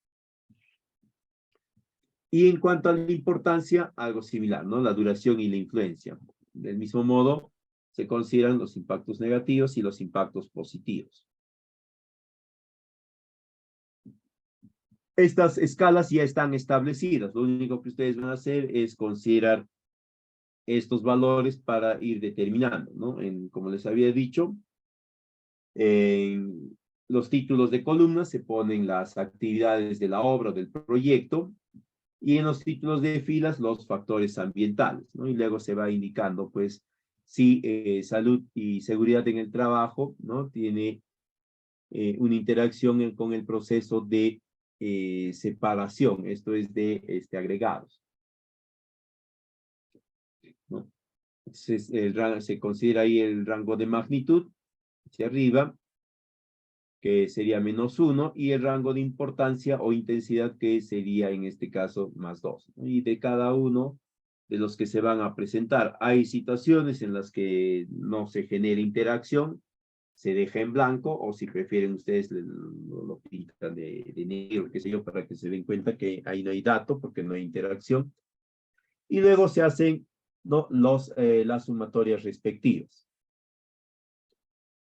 Y en cuanto a la importancia, algo similar, ¿no? La duración y la influencia. Del mismo modo, se consideran los impactos negativos y los impactos positivos. Estas escalas ya están establecidas. Lo único que ustedes van a hacer es considerar estos valores para ir determinando, ¿no? Como les había dicho, en los títulos de columnas se ponen las actividades de la obra o del proyecto, y en los títulos de filas los factores ambientales, ¿no? Y luego se va indicando, pues, si salud y seguridad en el trabajo, ¿no? Tiene una interacción con el proceso de separación, esto es de agregados, ¿no? Entonces, se considera ahí el rango de magnitud hacia arriba, que sería -1, y el rango de importancia o intensidad, que sería en este caso +2, ¿no? Y de cada uno de los que se van a presentar, hay situaciones en las que no se genera interacción, se deja en blanco, o si prefieren ustedes lo pintan de negro, qué sé yo, para que se den cuenta que ahí no hay dato porque no hay interacción. Y luego se hacen, ¿no? Las sumatorias respectivas,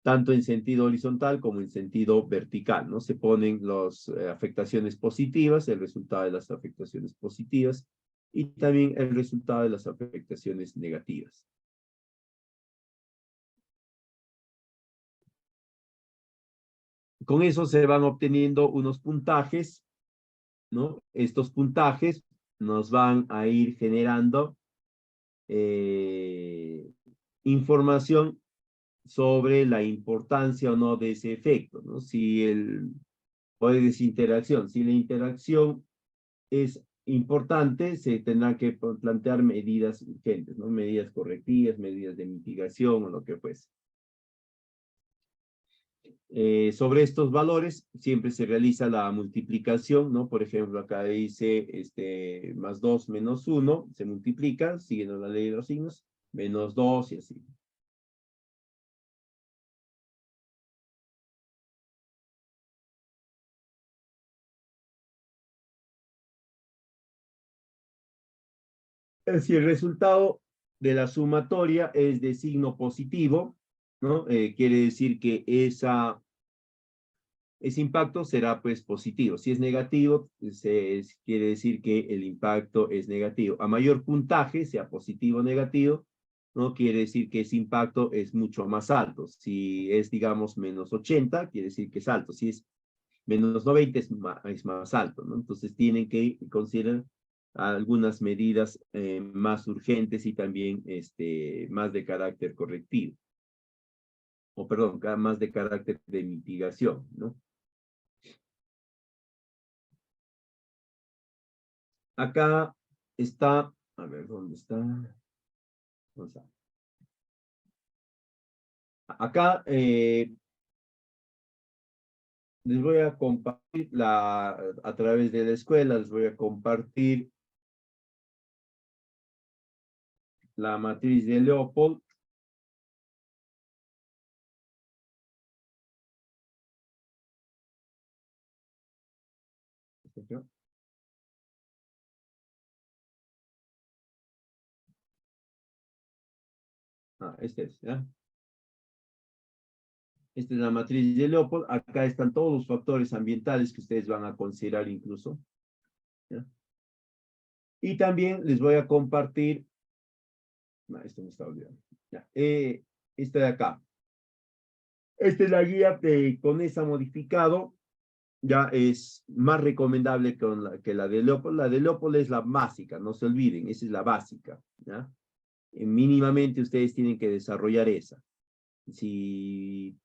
tanto en sentido horizontal como en sentido vertical, ¿no? Se ponen las afectaciones positivas, el resultado de las afectaciones positivas, y también el resultado de las afectaciones negativas. Con eso se van obteniendo unos puntajes, ¿no? Estos puntajes nos van a ir generando información sobre la importancia o no de ese efecto, ¿no? O de desinteracción. Si la interacción es importante, se tendrán que plantear medidas urgentes, ¿no? Medidas correctivas, medidas de mitigación o lo que fuese. Sobre estos valores siempre se realiza la multiplicación, ¿no? Por ejemplo, acá dice más 2 menos 1, se multiplica, siguiendo la ley de los signos, menos 2 y así. Si el resultado de la sumatoria es de signo positivo, ¿no? Quiere decir que ese impacto será pues positivo. Si es negativo, quiere decir que el impacto es negativo. A mayor puntaje, sea positivo o negativo, no quiere decir que ese impacto es mucho más alto. Si es, digamos, menos 80, quiere decir que es alto. Si es menos 90, es más alto, ¿no? Entonces tienen que considerar algunas medidas más urgentes y también más de carácter correctivo. O perdón, más de carácter de mitigación, ¿no? Acá está, a ver, ¿dónde está? Vamos acá les voy a compartir a través de la escuela, les voy a compartir la matriz de Leopold. Este es, ¿ya? Esta es la matriz de Leopold. Acá están todos los factores ambientales que ustedes van a considerar incluso, ¿ya? Y también les voy a compartir, no, esto me está olvidando, ya, esta de acá. Esta es la guía de CONESA modificado, ya es más recomendable que la de Leopold. La de Leopold es la básica, no se olviden, esa es la básica, ¿ya? Mínimamente ustedes tienen que desarrollar esa. Si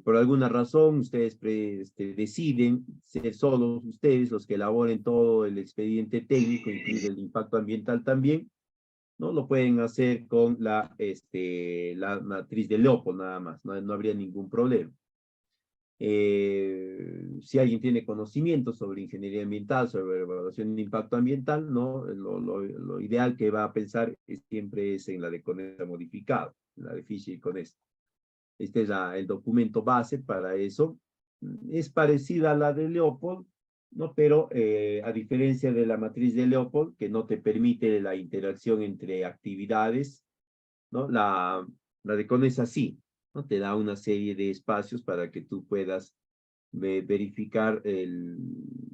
por alguna razón ustedes deciden ser solos ustedes los que elaboren todo el expediente técnico, incluido el impacto ambiental también, ¿no? Lo pueden hacer con la matriz de Leopold nada más, no habría ningún problema. Si alguien tiene conocimiento sobre ingeniería ambiental, sobre evaluación de impacto ambiental, ¿no? Lo ideal que va a pensar siempre es en la de CONESA modificado, la de Fisher y CONESA. Este es el documento base para eso. Es parecida a la de Leopold, ¿no? Pero a diferencia de la matriz de Leopold, que no te permite la interacción entre actividades, ¿no? La de CONESA sí, ¿no? Te da una serie de espacios para que tú puedas verificar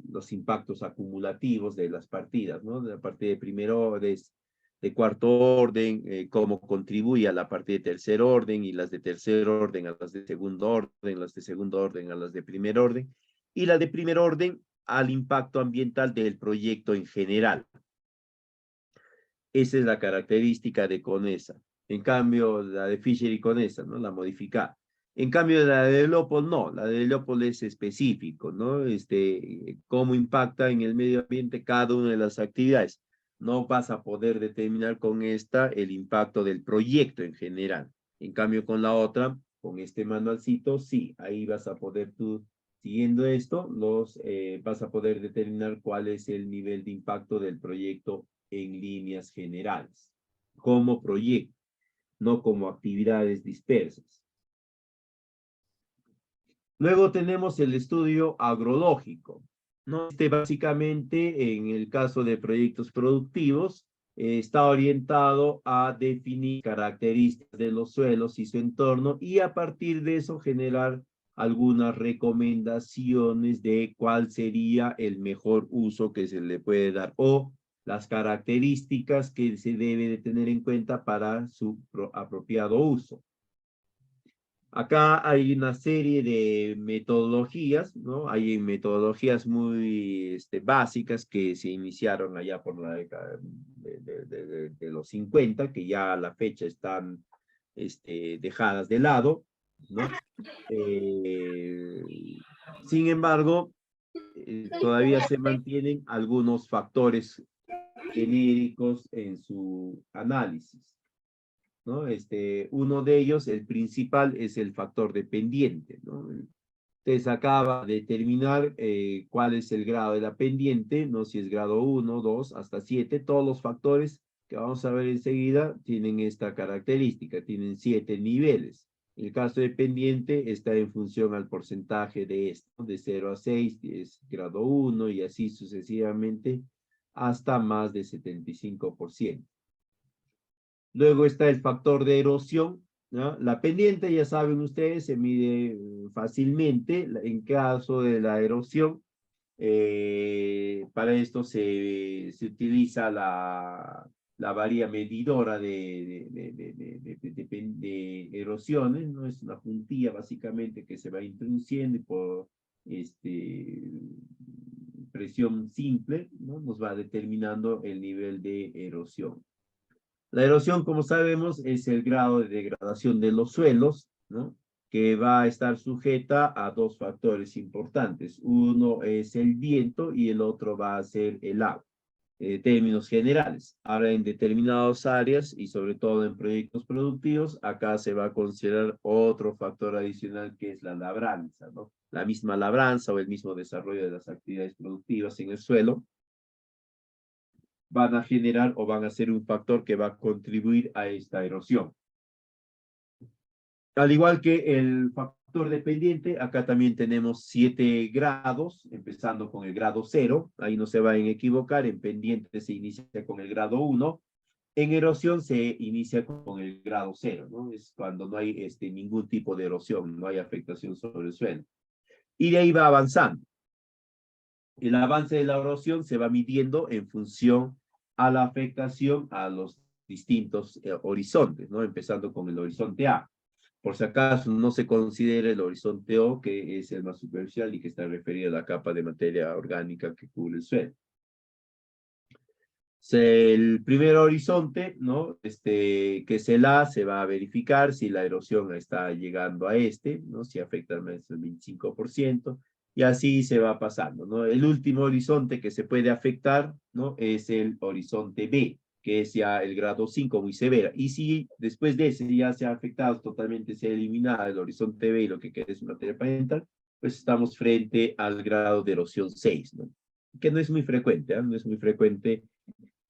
los impactos acumulativos de las partidas, ¿no? De la partida de primero, de cuarto orden, cómo contribuye a la partida de tercer orden y las de tercer orden a las de segundo orden, las de segundo orden a las de primer orden y la de primer orden al impacto ambiental del proyecto en general. Esa es la característica de CONESA. En cambio, la de Fisher y CONESA, ¿no? La modificada. En cambio, la de Leopold no, la de Leopold es específico, ¿no? Cómo impacta en el medio ambiente cada una de las actividades. No vas a poder determinar con esta el impacto del proyecto en general. En cambio, con la otra, con este manualcito, sí, ahí vas a poder tú, siguiendo esto, vas a poder determinar cuál es el nivel de impacto del proyecto en líneas generales, como proyecto, no como actividades dispersas. Luego tenemos el estudio agrológico, ¿no? Básicamente, en el caso de proyectos productivos, está orientado a definir características de los suelos y su entorno y a partir de eso generar algunas recomendaciones de cuál sería el mejor uso que se le puede dar o las características que se debe de tener en cuenta para su apropiado uso. Acá hay una serie de metodologías, ¿no? Hay metodologías muy básicas que se iniciaron allá por la década de los 50, que ya a la fecha están dejadas de lado, ¿no? Sin embargo, todavía se mantienen algunos factores genéricos en su análisis. ¿no? Uno de ellos, el principal, es el factor dependiente, ¿no? Entonces acaba de determinar cuál es el grado de la pendiente, ¿no? Si es grado 1, 2, hasta 7. Todos los factores que vamos a ver enseguida tienen esta característica, tienen 7 niveles. El caso de pendiente está en función al porcentaje de esto, de 0 a 6, es grado 1 y así sucesivamente hasta más de 75%. Luego está el factor de erosión, ¿no? La pendiente, ya saben ustedes, se mide fácilmente. En caso de la erosión, para esto se utiliza la varía medidora de erosiones, ¿no? Es una puntilla básicamente que se va introduciendo y por presión simple, ¿no? Nos va determinando el nivel de erosión. La erosión, como sabemos, es el grado de degradación de los suelos, ¿no? Que va a estar sujeta a dos factores importantes. Uno es el viento y el otro va a ser el agua, términos generales. Ahora, en determinadas áreas y sobre todo en proyectos productivos, acá se va a considerar otro factor adicional que es la labranza, ¿no? La misma labranza o el mismo desarrollo de las actividades productivas en el suelo van a generar o van a ser un factor que va a contribuir a esta erosión. Al igual que el factor dependiente, acá también tenemos 7 grados, empezando con el grado 0, ahí no se van a equivocar, en pendiente se inicia con el grado 1, en erosión se inicia con el grado 0, ¿no? Es cuando no hay ningún tipo de erosión, no hay afectación sobre el suelo. Y de ahí va avanzando. El avance de la erosión se va midiendo en función a la afectación a los distintos horizontes, ¿no? Empezando con el horizonte A. Por si acaso no se considera el horizonte O, que es el más superficial y que está referido a la capa de materia orgánica que cubre el suelo. El primer horizonte, ¿no? Que es el A, se va a verificar si la erosión está llegando a ¿no? Si afecta al menos el 25%, y así se va pasando, ¿no? El último horizonte que se puede afectar, ¿no? Es el horizonte B, que es ya el grado 5, muy severa. Y si después de ese ya se ha afectado totalmente, se ha eliminado el horizonte B y lo que queda es materia parental, pues estamos frente al grado de erosión 6, ¿no? Que no es muy frecuente, ¿eh? No es muy frecuente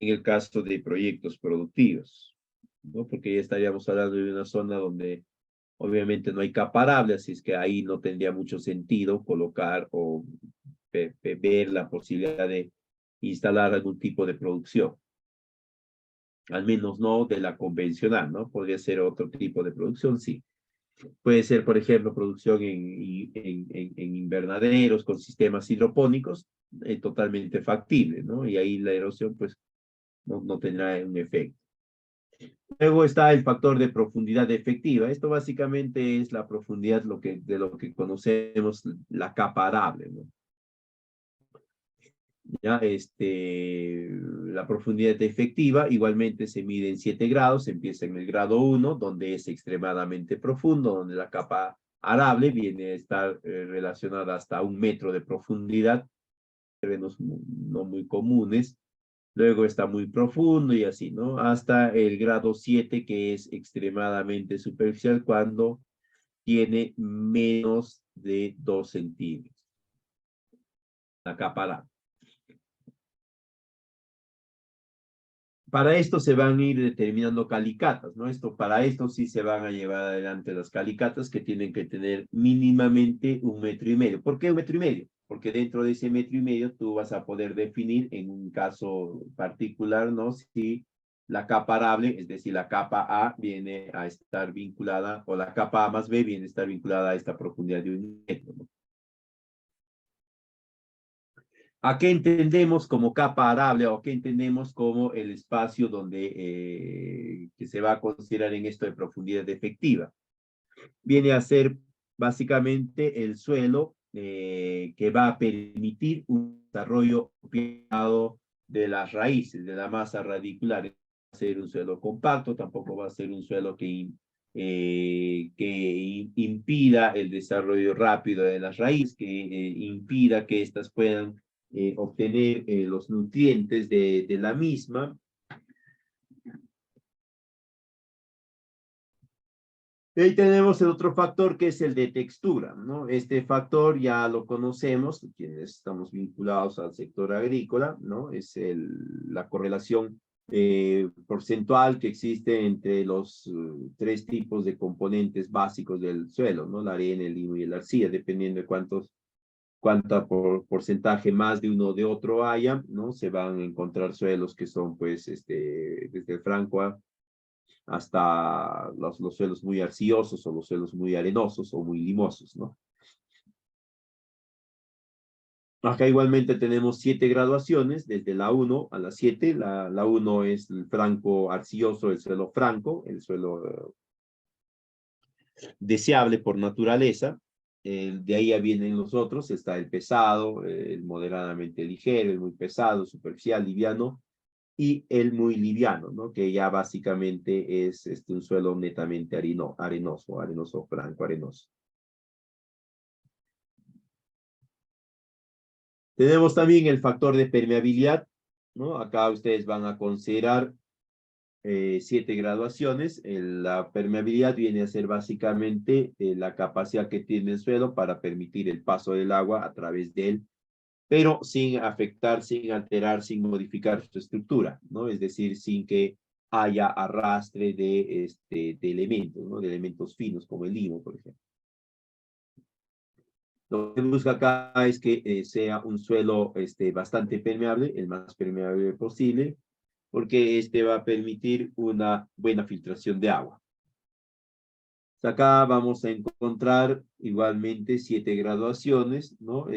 en el caso de proyectos productivos, ¿no? Porque ya estaríamos hablando de una zona donde obviamente no hay capa arable, así es que ahí no tendría mucho sentido colocar o ver la posibilidad de instalar algún tipo de producción. Al menos no de la convencional, ¿no? Podría ser otro tipo de producción, sí. Puede ser, por ejemplo, producción en invernaderos con sistemas hidropónicos, totalmente factible, ¿no? Y ahí la erosión, pues, no tendrá un efecto. Luego está el factor de profundidad efectiva. Esto básicamente es la profundidad de lo que conocemos la capa arable, ¿no? Ya, la profundidad efectiva igualmente se mide en 7 grados, empieza en el grado 1, donde es extremadamente profundo, donde la capa arable viene a estar relacionada hasta 1 metro de profundidad, terrenos no muy comunes. Luego está muy profundo y así, ¿no? Hasta el grado 7, que es extremadamente superficial cuando tiene menos de 2 centímetros. La capa arable. Para esto se van a ir determinando calicatas, ¿no? Para esto sí se van a llevar adelante las calicatas que tienen que tener mínimamente 1,5 metros. ¿Por qué 1,5 metros? Porque dentro de ese 1,5 metros tú vas a poder definir en un caso particular, ¿no? Si la capa arable, es decir, la capa A viene a estar vinculada, o la capa A más B viene a estar vinculada a esta profundidad de 1 metro, ¿no? ¿A qué entendemos como capa arable o qué entendemos como el espacio donde que se va a considerar en esto de profundidad efectiva? Viene a ser básicamente el suelo que va a permitir un desarrollo apropiado de las raíces, de la masa radicular. Va a ser un suelo compacto, tampoco va a ser un suelo que impida el desarrollo rápido de las raíces, que impida que éstas puedan obtener los nutrientes de la misma. Ahí tenemos el otro factor que es el de textura, ¿no? Este factor ya lo conocemos, quienes estamos vinculados al sector agrícola, ¿no? Es la correlación porcentual que existe entre los tres tipos de componentes básicos del suelo, ¿no? La arena, el limo y la arcilla, dependiendo de cuánta porcentaje más de uno o de otro haya, ¿no? Se van a encontrar suelos que son, pues, desde el franco hasta los suelos muy arcillosos o los suelos muy arenosos o muy limosos, ¿no? Acá igualmente tenemos 7 graduaciones, desde la 1 a la 7. La 1 es el franco arcilloso, el suelo franco, el suelo deseable por naturaleza. De ahí ya vienen los otros, está el pesado, el moderadamente ligero, el muy pesado, superficial, liviano, y el muy liviano, ¿no? Que ya básicamente es un suelo netamente arenoso, franco, arenoso. Tenemos también el factor de permeabilidad, ¿no? Acá ustedes van a considerar 7 graduaciones. La permeabilidad viene a ser básicamente la capacidad que tiene el suelo para permitir el paso del agua a través de él, pero sin afectar, sin alterar, sin modificar su estructura, ¿no? Es decir, sin que haya arrastre de elementos, ¿no? De elementos finos como el limo, por ejemplo. Lo que busca acá es que sea un suelo bastante permeable, el más permeable posible, porque este va a permitir una buena filtración de agua. Acá vamos a encontrar igualmente 7 graduaciones, ¿no?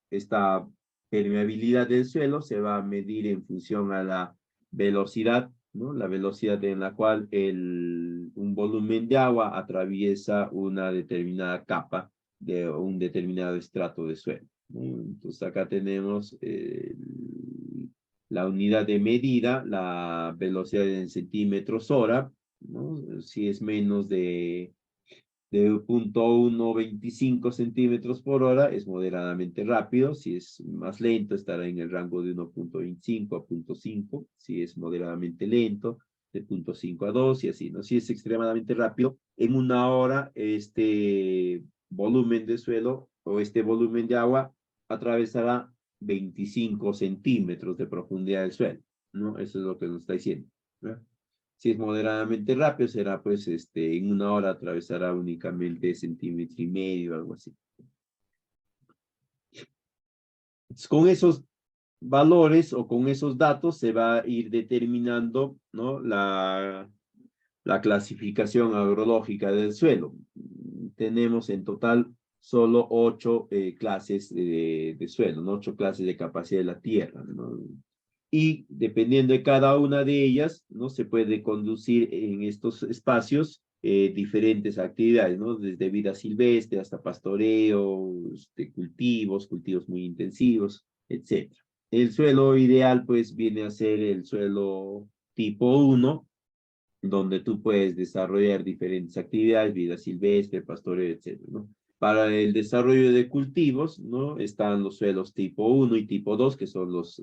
Esta permeabilidad del suelo se va a medir en función a la velocidad, ¿no? La velocidad en la cual un volumen de agua atraviesa una determinada capa de un determinado estrato de suelo, ¿no? Entonces acá tenemos la unidad de medida, la velocidad en centímetros hora, ¿no? Si es menos de 0.125 centímetros por hora, es moderadamente rápido. Si es más lento, estará en el rango de 1.25 a 0.5. Si es moderadamente lento, de 0.5 a 2 y así, ¿no? Si es extremadamente rápido, en una hora este volumen de suelo o este volumen de agua atravesará 25 centímetros de profundidad del suelo, ¿no? Eso es lo que nos está diciendo, ¿no? Si es moderadamente rápido, será pues en una hora atravesará únicamente centímetro y medio, algo así. Entonces, con esos valores o con esos datos se va a ir determinando, ¿no? La clasificación agrológica del suelo. Tenemos en total solo 8 clases de suelo, ¿no? 8 clases de capacidad de la tierra, ¿no? Y dependiendo de cada una de ellas, ¿no? Se puede conducir en estos espacios diferentes actividades, ¿no? Desde vida silvestre hasta pastoreo, cultivos muy intensivos, etc. El suelo ideal, pues, viene a ser el suelo tipo 1, donde tú puedes desarrollar diferentes actividades, vida silvestre, pastoreo, etcétera, ¿no? Para el desarrollo de cultivos, ¿no? Están los suelos tipo 1 y tipo 2, que son los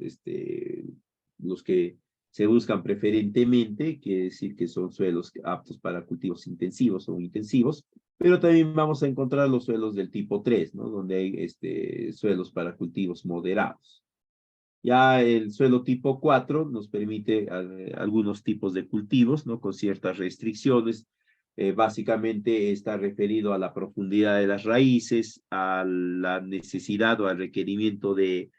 que se buscan preferentemente, quiere decir que son suelos aptos para cultivos intensivos o intensivos, pero también vamos a encontrar los suelos del tipo 3, ¿no? Donde hay suelos para cultivos moderados. Ya el suelo tipo 4 nos permite algunos tipos de cultivos, ¿no? Con ciertas restricciones. Básicamente está referido a la profundidad de las raíces, a la necesidad o al requerimiento de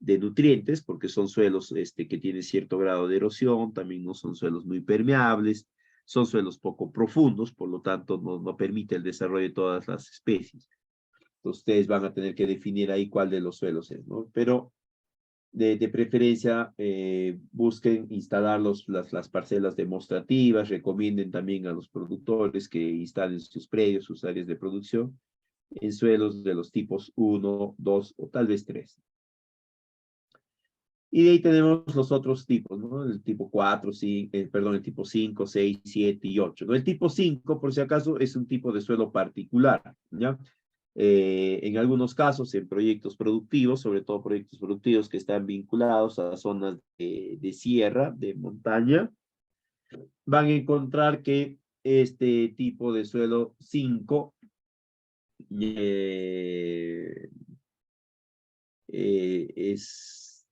nutrientes, porque son suelos que tienen cierto grado de erosión, también no son suelos muy permeables, son suelos poco profundos, por lo tanto no permite el desarrollo de todas las especies. Entonces, ustedes van a tener que definir ahí cuál de los suelos es, ¿no? Pero de preferencia busquen instalar las parcelas demostrativas, recomienden también a los productores que instalen sus predios, sus áreas de producción en suelos de los tipos 1, 2 o tal vez 3. Y de ahí tenemos los otros tipos, ¿no? El tipo 4, el tipo 5, 6, 7 y 8, ¿no? El tipo 5, por si acaso, es un tipo de suelo particular, ¿ya? En algunos casos, en proyectos productivos, sobre todo proyectos productivos que están vinculados a zonas de sierra, de montaña, van a encontrar que este tipo de suelo 5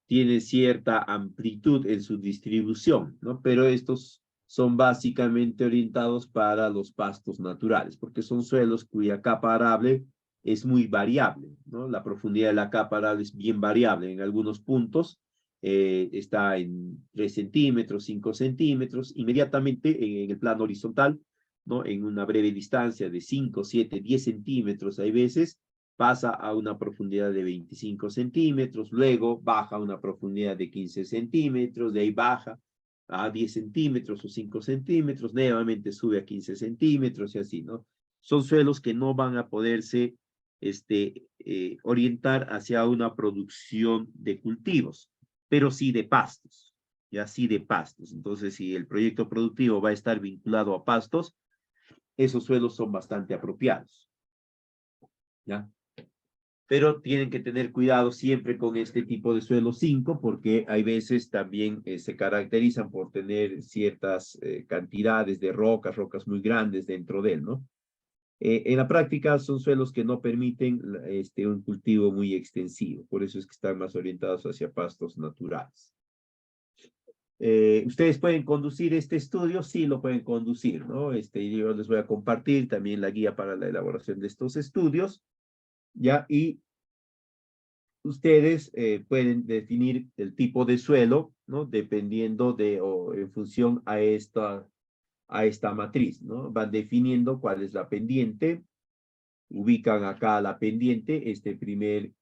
tiene cierta amplitud en su distribución, ¿no? Pero estos son básicamente orientados para los pastos naturales, porque son suelos cuya capa arable es muy variable, ¿no? La profundidad de la capa arable es bien variable. En algunos puntos está en 3 centímetros, 5 centímetros, inmediatamente en el plano horizontal, ¿no? En una breve distancia de 5, 7, 10 centímetros, hay veces, pasa a una profundidad de 25 centímetros, luego baja a una profundidad de 15 centímetros, de ahí baja a 10 centímetros o 5 centímetros, nuevamente sube a 15 centímetros y así, ¿no? Son suelos que no van a poderse orientar hacia una producción de cultivos, pero sí de pastos, ya sí de pastos. Entonces, si el proyecto productivo va a estar vinculado a pastos, esos suelos son bastante apropiados, ¿ya? Pero tienen que tener cuidado siempre con este tipo de suelo 5 porque hay veces también se caracterizan por tener ciertas cantidades de rocas muy grandes dentro de él, ¿no? En la práctica son suelos que no permiten un cultivo muy extensivo, por eso es que están más orientados hacia pastos naturales. ¿Ustedes pueden conducir este estudio? Sí, lo pueden conducir, ¿no? Yo les voy a compartir también la guía para la elaboración de estos estudios, ¿ya? Y ustedes pueden definir el tipo de suelo, ¿no? Dependiendo de o en función a esta matriz, ¿no? Van definiendo cuál es la pendiente, ubican acá la pendiente, este primer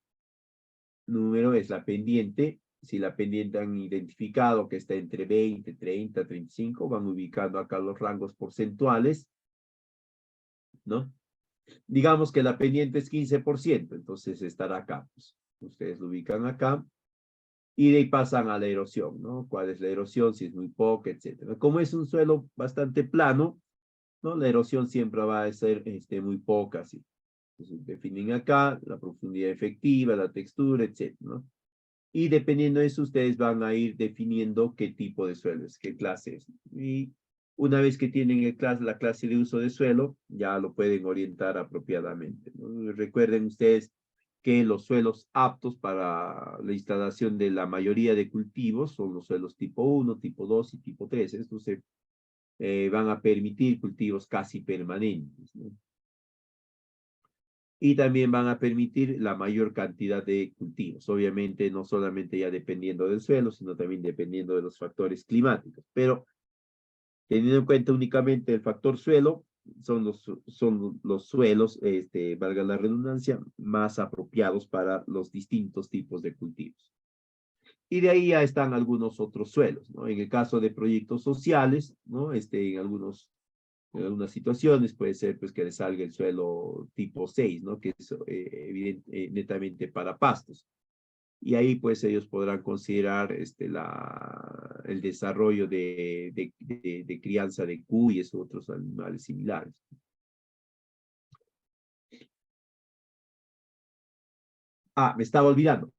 número es la pendiente, si la pendiente han identificado que está entre 20, 30, 35, van ubicando acá los rangos porcentuales, ¿no? Digamos que la pendiente es 15%, entonces estará acá, pues. Ustedes lo ubican acá, y de ahí pasan a la erosión, ¿no? ¿Cuál es la erosión? Si es muy poca, etcétera. Como es un suelo bastante plano, ¿no? La erosión siempre va a ser muy poca, ¿sí? Entonces definen acá la profundidad efectiva, la textura, etcétera, ¿no? Y dependiendo de eso, ustedes van a ir definiendo qué tipo de suelo es, qué clase es. Y una vez que tienen la clase de uso de suelo, ya lo pueden orientar apropiadamente, ¿no? Recuerden ustedes que los suelos aptos para la instalación de la mayoría de cultivos son los suelos tipo 1, tipo 2 y tipo 3. Estos van a permitir cultivos casi permanentes, ¿no? Y también van a permitir la mayor cantidad de cultivos. Obviamente, no solamente ya dependiendo del suelo, sino también dependiendo de los factores climáticos. Pero teniendo en cuenta únicamente el factor suelo, son los suelos, valga la redundancia, más apropiados para los distintos tipos de cultivos. Y de ahí ya están algunos otros suelos, ¿no? En el caso de proyectos sociales, ¿no? En algunas situaciones puede ser pues que le salga el suelo tipo 6, ¿no? Que es netamente para pastos. Y ahí pues ellos podrán considerar el desarrollo de crianza de cuyes u otros animales similares. Ah, me estaba olvidando.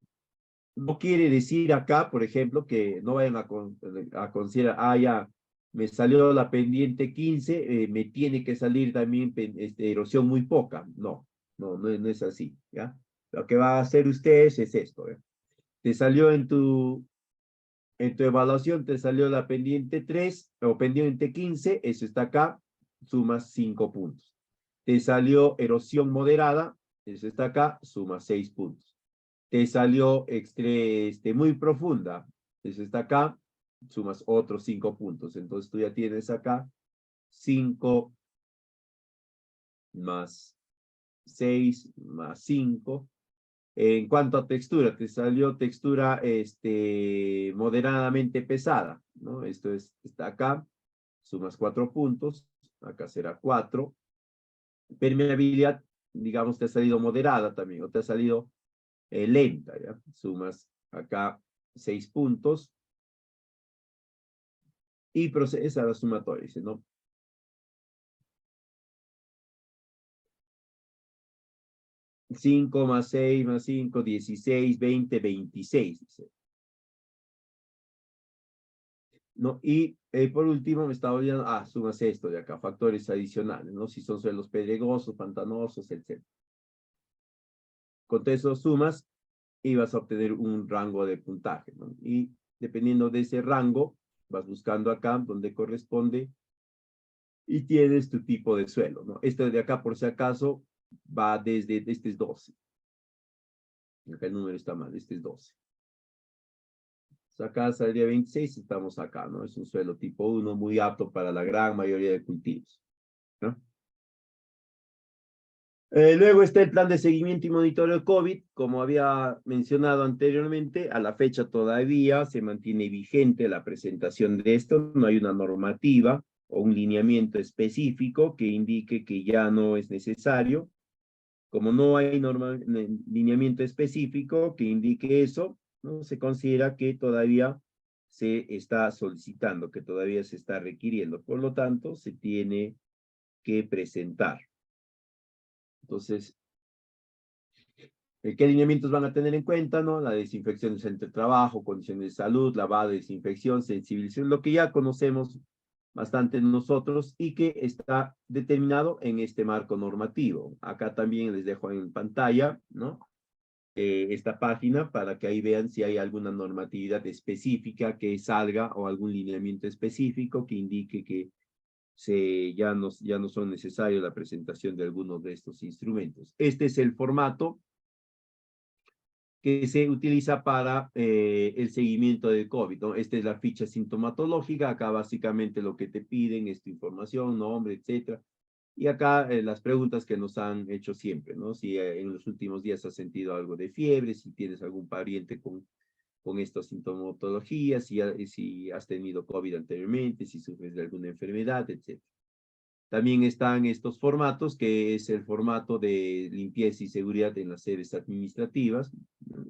No quiere decir acá, por ejemplo, que no vayan a considerar, ya, me salió la pendiente 15, me tiene que salir también erosión muy poca. No es así, ¿ya? Lo que va a hacer ustedes es esto, ¿eh? Te salió en tu evaluación, te salió la pendiente 3 o pendiente 15, eso está acá, sumas 5 puntos. Te salió erosión moderada, eso está acá, sumas 6 puntos. Te salió muy profunda, eso está acá, sumas otros 5 puntos. Entonces tú ya tienes acá 5 más 6 más 5. En cuanto a textura, te salió textura moderadamente pesada, ¿no? Está acá, sumas 4 puntos, acá será 4. Permeabilidad, digamos, te ha salido moderada también, o te ha salido lenta, ¿ya? Sumas acá 6 puntos y procedes a la sumatoria, ¿no? 5 más 6 más 5, 16, 20, 26, dice. ¿no? Y por último me estaba olvidando, sumas esto de acá, factores adicionales, ¿no? Si son suelos pedregosos, pantanosos, etc. Con todo eso sumas y vas a obtener un rango de puntaje, ¿no? Y dependiendo de ese rango, vas buscando acá donde corresponde y tienes tu tipo de suelo, ¿no? Este de acá, por si acaso, va desde, este es 12. Acá el número está mal, este es 12. Acá saldría 26, estamos acá, ¿no? Es un suelo tipo 1 muy apto para la gran mayoría de cultivos, ¿no? Luego está el plan de seguimiento y monitoreo de COVID. Como había mencionado anteriormente, a la fecha todavía se mantiene vigente la presentación de esto. No hay una normativa o un lineamiento específico que indique que ya no es necesario. Como no hay lineamiento específico que indique eso, ¿no? Se considera que todavía se está solicitando, que todavía se está requiriendo. Por lo tanto, se tiene que presentar. Entonces, ¿qué lineamientos van a tener en cuenta? ¿No? La desinfección del centro de trabajo, condiciones de salud, lavado, desinfección, sensibilización, lo que ya conocemos bastante nosotros y que está determinado en este marco normativo. Acá también les dejo en pantalla, ¿no? Esta página para que ahí vean si hay alguna normatividad específica que salga o algún lineamiento específico que indique que ya no son necesarios la presentación de algunos de estos instrumentos. Este es el formato que se utiliza para el seguimiento del COVID, ¿no? Esta es la ficha sintomatológica, acá básicamente lo que te piden es tu información, nombre, etcétera. Y acá las preguntas que nos han hecho siempre, ¿no? Si en los últimos días has sentido algo de fiebre, si tienes algún pariente con estas sintomatologías, si has tenido COVID anteriormente, si sufres de alguna enfermedad, etcétera. También están estos formatos, que es el formato de limpieza y seguridad en las sedes administrativas.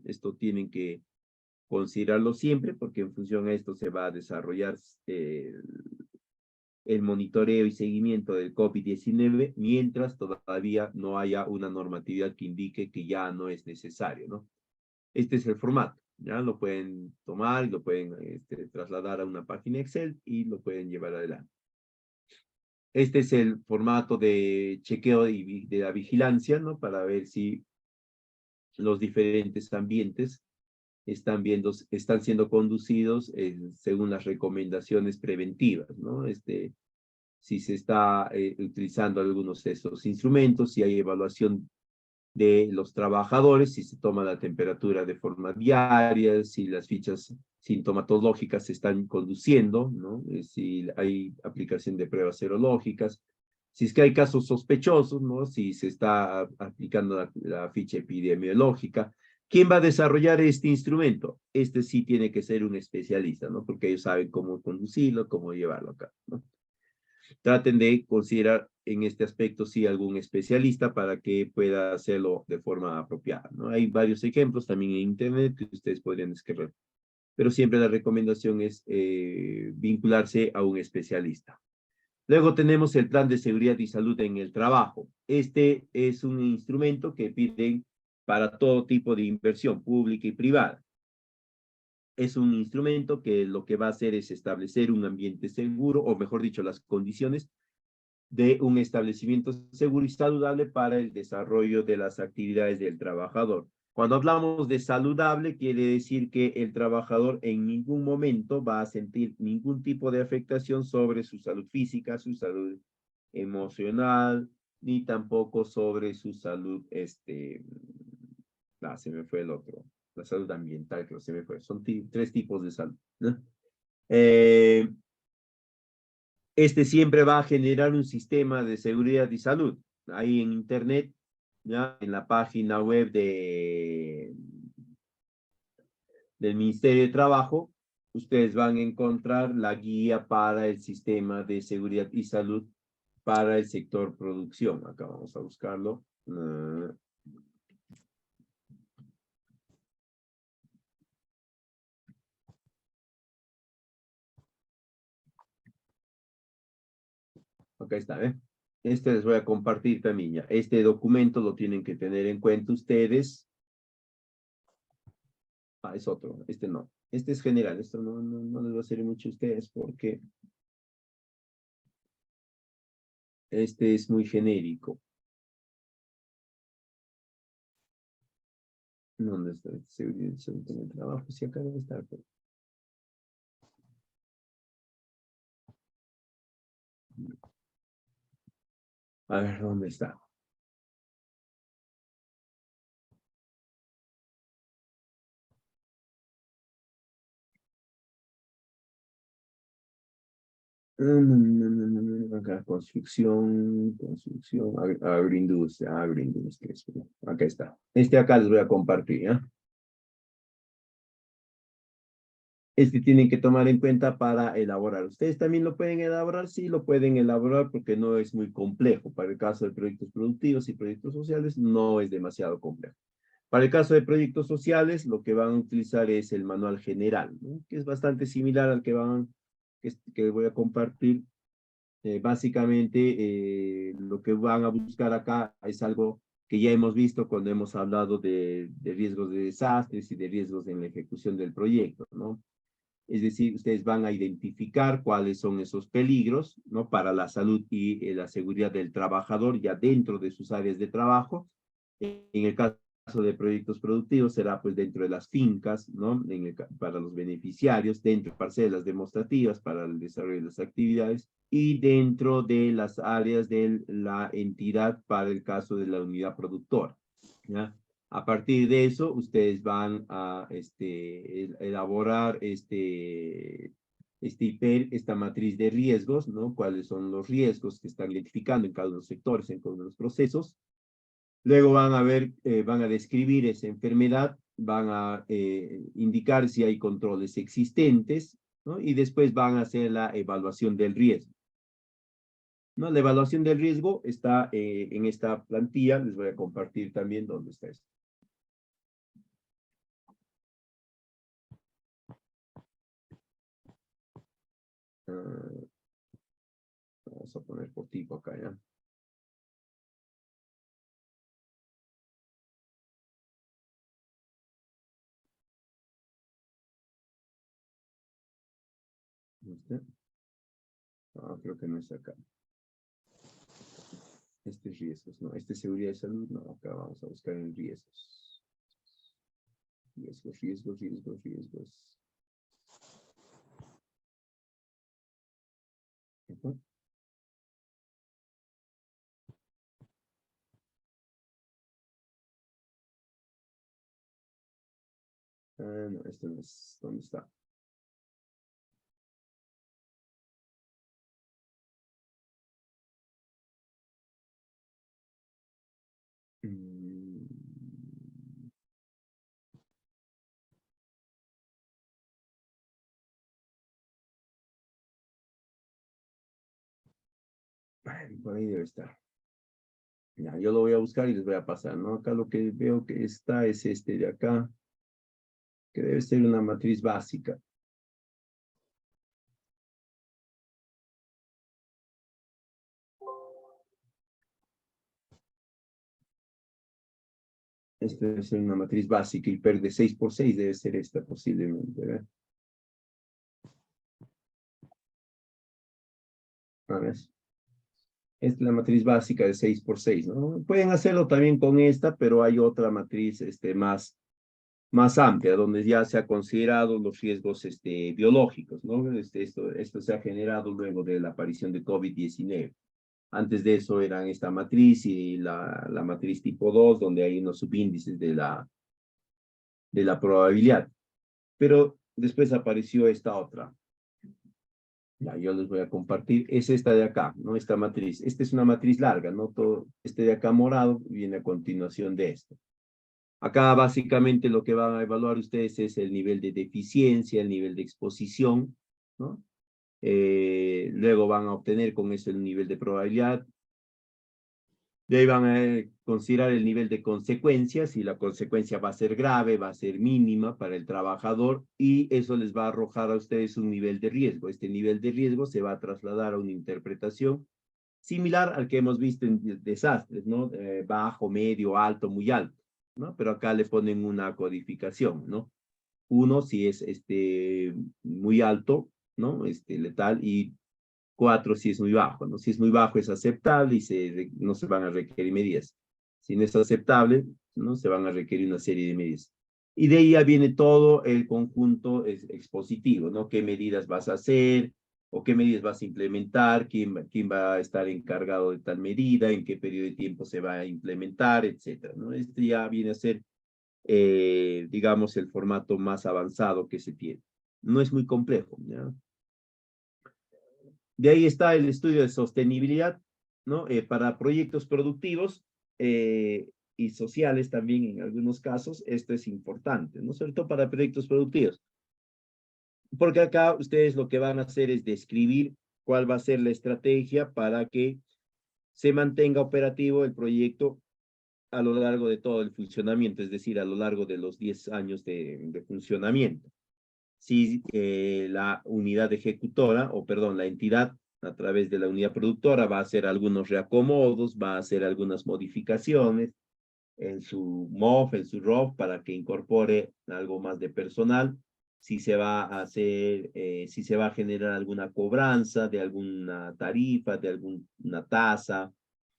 Esto tienen que considerarlo siempre, porque en función a esto se va a desarrollar el monitoreo y seguimiento del COVID-19, mientras todavía no haya una normatividad que indique que ya no es necesario, ¿no? Este es el formato, ¿ya? Lo pueden tomar y lo pueden trasladar a una página Excel y lo pueden llevar adelante. Este es el formato de chequeo de la vigilancia, ¿no? Para ver si los diferentes ambientes están siendo conducidos según las recomendaciones preventivas, ¿no? Si se está utilizando algunos de estos instrumentos, si hay evaluación de los trabajadores, si se toma la temperatura de forma diaria, si las fichas sintomatológicas se están conduciendo, ¿no? Si hay aplicación de pruebas serológicas, si es que hay casos sospechosos, ¿no? Si se está aplicando la ficha epidemiológica. ¿Quién va a desarrollar este instrumento? Este sí tiene que ser un especialista, ¿no? Porque ellos saben cómo conducirlo, cómo llevarlo acá, ¿no? Traten de considerar en este aspecto sí algún especialista para que pueda hacerlo de forma apropiada, ¿no? Hay varios ejemplos también en internet que ustedes podrían descargar, pero siempre la recomendación es vincularse a un especialista. Luego tenemos el plan de seguridad y salud en el trabajo. Este es un instrumento que piden para todo tipo de inversión pública y privada. Es un instrumento que lo que va a hacer es establecer un ambiente seguro, o mejor dicho, las condiciones de un establecimiento seguro y saludable para el desarrollo de las actividades del trabajador. Cuando hablamos de saludable, quiere decir que el trabajador en ningún momento va a sentir ningún tipo de afectación sobre su salud física, su salud emocional, ni tampoco sobre su salud, se me fue el otro, la salud ambiental, creo que se me fue. Son tres tipos de salud, ¿no? Este siempre va a generar un sistema de seguridad y salud. Ahí en internet, ya en la página web del Ministerio de Trabajo, ustedes van a encontrar la guía para el sistema de seguridad y salud para el sector producción. Acá vamos a buscarlo. Acá está, ¿eh? Les voy a compartir también ya. Este documento lo tienen que tener en cuenta ustedes. Es otro, este no. Este es general, esto no les va a servir mucho a ustedes porque este es muy genérico. ¿Dónde está? Seguridad en el trabajo, sí, acá debe estar. Pero... A ver, ¿dónde está? Acá, construcción, agroindustria, acá está. Este acá les voy a compartir, ¿ya? Este tienen que tomar en cuenta para elaborar. ¿Ustedes también lo pueden elaborar? Sí, lo pueden elaborar porque no es muy complejo. Para el caso de proyectos productivos y proyectos sociales, no es demasiado complejo. Para el caso de proyectos sociales, lo que van a utilizar es el manual general, ¿no? Que es bastante similar al que voy a compartir. Básicamente, lo que van a buscar acá es algo que ya hemos visto cuando hemos hablado de riesgos de desastres y de riesgos en la ejecución del proyecto, ¿no? Es decir, ustedes van a identificar cuáles son esos peligros, ¿no? Para la salud y la seguridad del trabajador ya dentro de sus áreas de trabajo. En el caso de proyectos productivos será pues dentro de las fincas, ¿no? Para los beneficiarios, dentro de parcelas demostrativas para el desarrollo de las actividades y dentro de las áreas de la entidad para el caso de la unidad productora, ¿ya? A partir de eso, ustedes van a elaborar esta matriz de riesgos, ¿no? Cuáles son los riesgos que están identificando en cada uno de los sectores, en cada uno de los procesos. Luego van a ver, van a describir esa enfermedad, van a indicar si hay controles existentes, ¿no? Y después van a hacer la evaluación del riesgo, ¿no? La evaluación del riesgo está en esta plantilla, les voy a compartir también dónde está esto. Uh, Vamos a poner por tipo acá, ¿ya? ¿Este? Ah, creo que no es acá. Este es riesgos, no. Este es seguridad de salud, no. Acá vamos a buscar en riesgos. Riesgos. Uh-huh. Ah, no, este no es. ¿Dónde está? Mm. Ay, por ahí debe estar. Ya, yo lo voy a buscar y les voy a pasar, ¿no? Acá lo que veo que está es este de acá, que debe ser una matriz básica. Esta debe ser una matriz básica y de 6 por 6 debe ser esta posiblemente, ¿verdad? A ver. Esta es la matriz básica de 6 por 6, ¿no? Pueden hacerlo también con esta, pero hay otra matriz más amplia, donde ya se ha considerado los riesgos biológicos, ¿no? Esto se ha generado luego de la aparición de COVID-19. Antes de eso eran esta matriz y la matriz tipo 2, donde hay unos subíndices de la probabilidad. Pero después apareció esta otra. Ya, yo les voy a compartir. Es esta de acá, ¿no? Esta matriz. Esta es una matriz larga, ¿no? Todo este de acá morado viene a continuación de esto. Acá básicamente lo que van a evaluar ustedes es el nivel de deficiencia, el nivel de exposición, ¿no? Luego van a obtener con eso el nivel de probabilidad. De ahí van a considerar el nivel de consecuencias, si la consecuencia va a ser grave, va a ser mínima para el trabajador y eso les va a arrojar a ustedes un nivel de riesgo. Este nivel de riesgo se va a trasladar a una interpretación similar al que hemos visto en desastres, ¿no? Bajo, medio, alto, muy alto, ¿no? Pero acá le ponen una codificación, ¿no? 1 si es muy alto, ¿no? Letal, y 4 si es muy bajo, ¿no? Si es muy bajo es aceptable y no se van a requerir medidas. Si no es aceptable, ¿no? Se van a requerir una serie de medidas. Y de ahí ya viene todo el conjunto expositivo, ¿no? ¿Qué medidas vas a hacer? ¿O qué medidas vas a implementar? ¿Quién va a estar encargado de tal medida? ¿En qué periodo de tiempo se va a implementar? Etcétera, ¿no? Este ya viene a ser, digamos, el formato más avanzado que se tiene. No es muy complejo, ¿ya? De ahí está el estudio de sostenibilidad, ¿no? Para proyectos productivos y sociales también en algunos casos, esto es importante, ¿no? Sobre todo para proyectos productivos. Porque acá ustedes lo que van a hacer es describir cuál va a ser la estrategia para que se mantenga operativo el proyecto a lo largo de todo el funcionamiento, es decir, a lo largo de los 10 años de funcionamiento. Si la unidad ejecutora, o perdón, la entidad a través de la unidad productora va a hacer algunos reacomodos, va a hacer algunas modificaciones en su MOF, en su ROF, para que incorpore algo más de personal, si se va a hacer, si se va a generar alguna cobranza de alguna tarifa, de alguna tasa,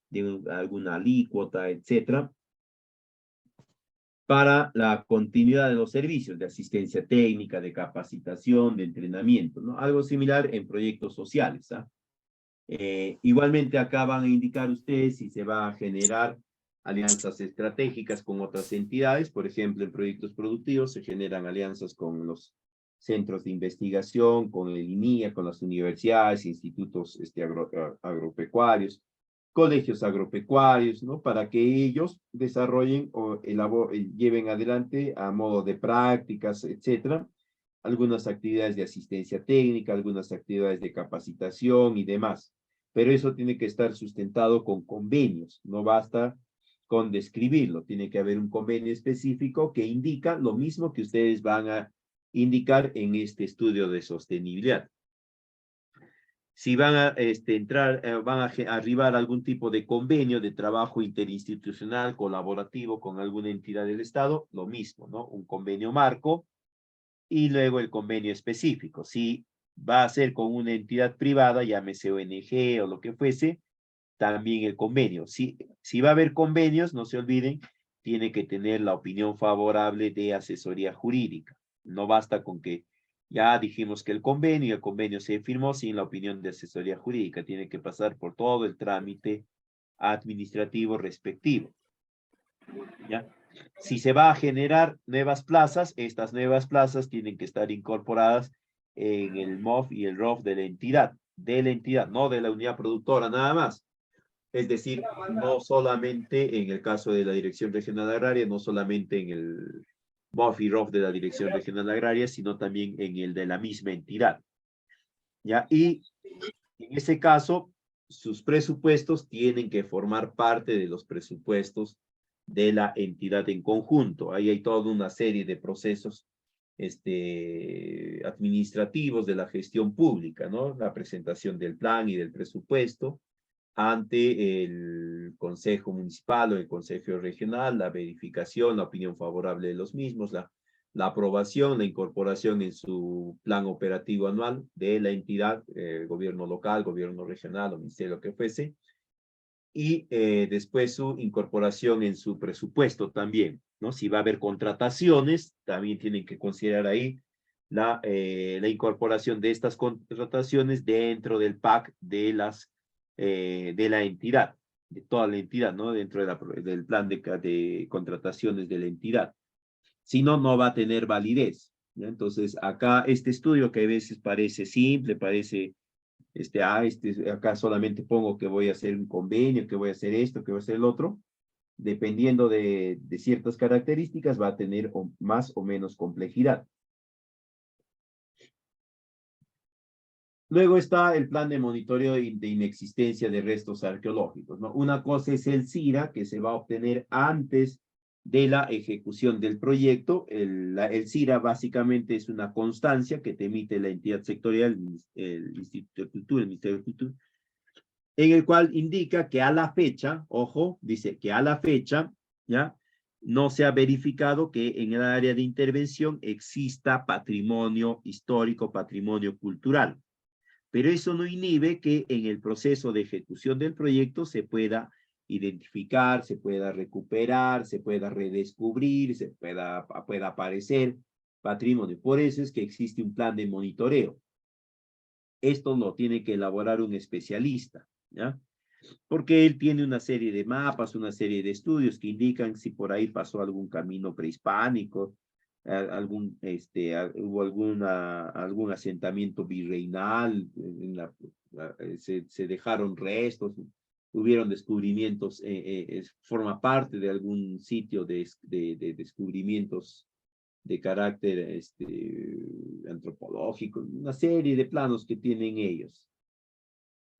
de alguna alícuota, etcétera, para la continuidad de los servicios de asistencia técnica, de capacitación, de entrenamiento, ¿no? Algo similar en proyectos sociales, ¿ah? Igualmente acá van a indicar ustedes si se va a generar alianzas estratégicas con otras entidades, por ejemplo, en proyectos productivos se generan alianzas con los centros de investigación, con el INIA, con las universidades, institutos agropecuarios, colegios agropecuarios, ¿no? Para que ellos desarrollen o lleven adelante a modo de prácticas, etcétera, algunas actividades de asistencia técnica, algunas actividades de capacitación y demás. Pero eso tiene que estar sustentado con convenios, no basta con describirlo, tiene que haber un convenio específico que indica lo mismo que ustedes van a indicar en este estudio de sostenibilidad. Si van a entrar, van a arribar a algún tipo de convenio de trabajo interinstitucional, colaborativo con alguna entidad del Estado, lo mismo, ¿no? Un convenio marco y luego el convenio específico. Si va a ser con una entidad privada, llámese ONG o lo que fuese, también el convenio. Si va a haber convenios, no se olviden, tiene que tener la opinión favorable de asesoría jurídica. No basta con que ya dijimos que el convenio se firmó sin la opinión de asesoría jurídica, tiene que pasar por todo el trámite administrativo respectivo. ¿Ya? Si se va a generar nuevas plazas, estas nuevas plazas tienen que estar incorporadas en el MOF y el ROF de la entidad, no de la unidad productora nada más. Es decir, no solamente en el caso de la Dirección Regional Agraria, no solamente en el MOF y ROF de la Dirección Regional Agraria, sino también en el de la misma entidad. ¿Ya? Y en ese caso, sus presupuestos tienen que formar parte de los presupuestos de la entidad en conjunto. Ahí hay toda una serie de procesos administrativos de la gestión pública, ¿no? La presentación del plan y del presupuesto ante el Consejo Municipal o el Consejo Regional, la verificación, la opinión favorable de los mismos, la aprobación, la incorporación en su plan operativo anual de la entidad, gobierno local, gobierno regional o ministerio que fuese, y después su incorporación en su presupuesto también, ¿no? Si va a haber contrataciones, también tienen que considerar ahí la incorporación de estas contrataciones dentro del PAC de la entidad, de toda la entidad, ¿no? Dentro del plan de contrataciones de la entidad. Si no, no va a tener validez, ¿ya? Entonces, acá este estudio que a veces parece simple, parece acá solamente pongo que voy a hacer un convenio, que voy a hacer esto, que voy a hacer el otro, dependiendo de ciertas características, va a tener más o menos complejidad. Luego está el plan de monitoreo de inexistencia de restos arqueológicos, ¿no? Una cosa es el CIRA, que se va a obtener antes de la ejecución del proyecto. El CIRA básicamente es una constancia que te emite la entidad sectorial, el Instituto de Cultura, el Ministerio de Cultura, en el cual indica que a la fecha, ojo, dice que a la fecha, ¿ya? no se ha verificado que en el área de intervención exista patrimonio histórico, patrimonio cultural. Pero eso no inhibe que en el proceso de ejecución del proyecto se pueda identificar, se pueda recuperar, se pueda redescubrir, pueda aparecer patrimonio. Por eso es que existe un plan de monitoreo. Esto lo tiene que elaborar un especialista, ¿ya? Porque él tiene una serie de mapas, una serie de estudios que indican si por ahí pasó algún camino prehispánico, hubo algún asentamiento virreinal, se dejaron restos, hubieron descubrimientos, forma parte de algún sitio de descubrimientos de carácter antropológico, una serie de planos que tienen ellos.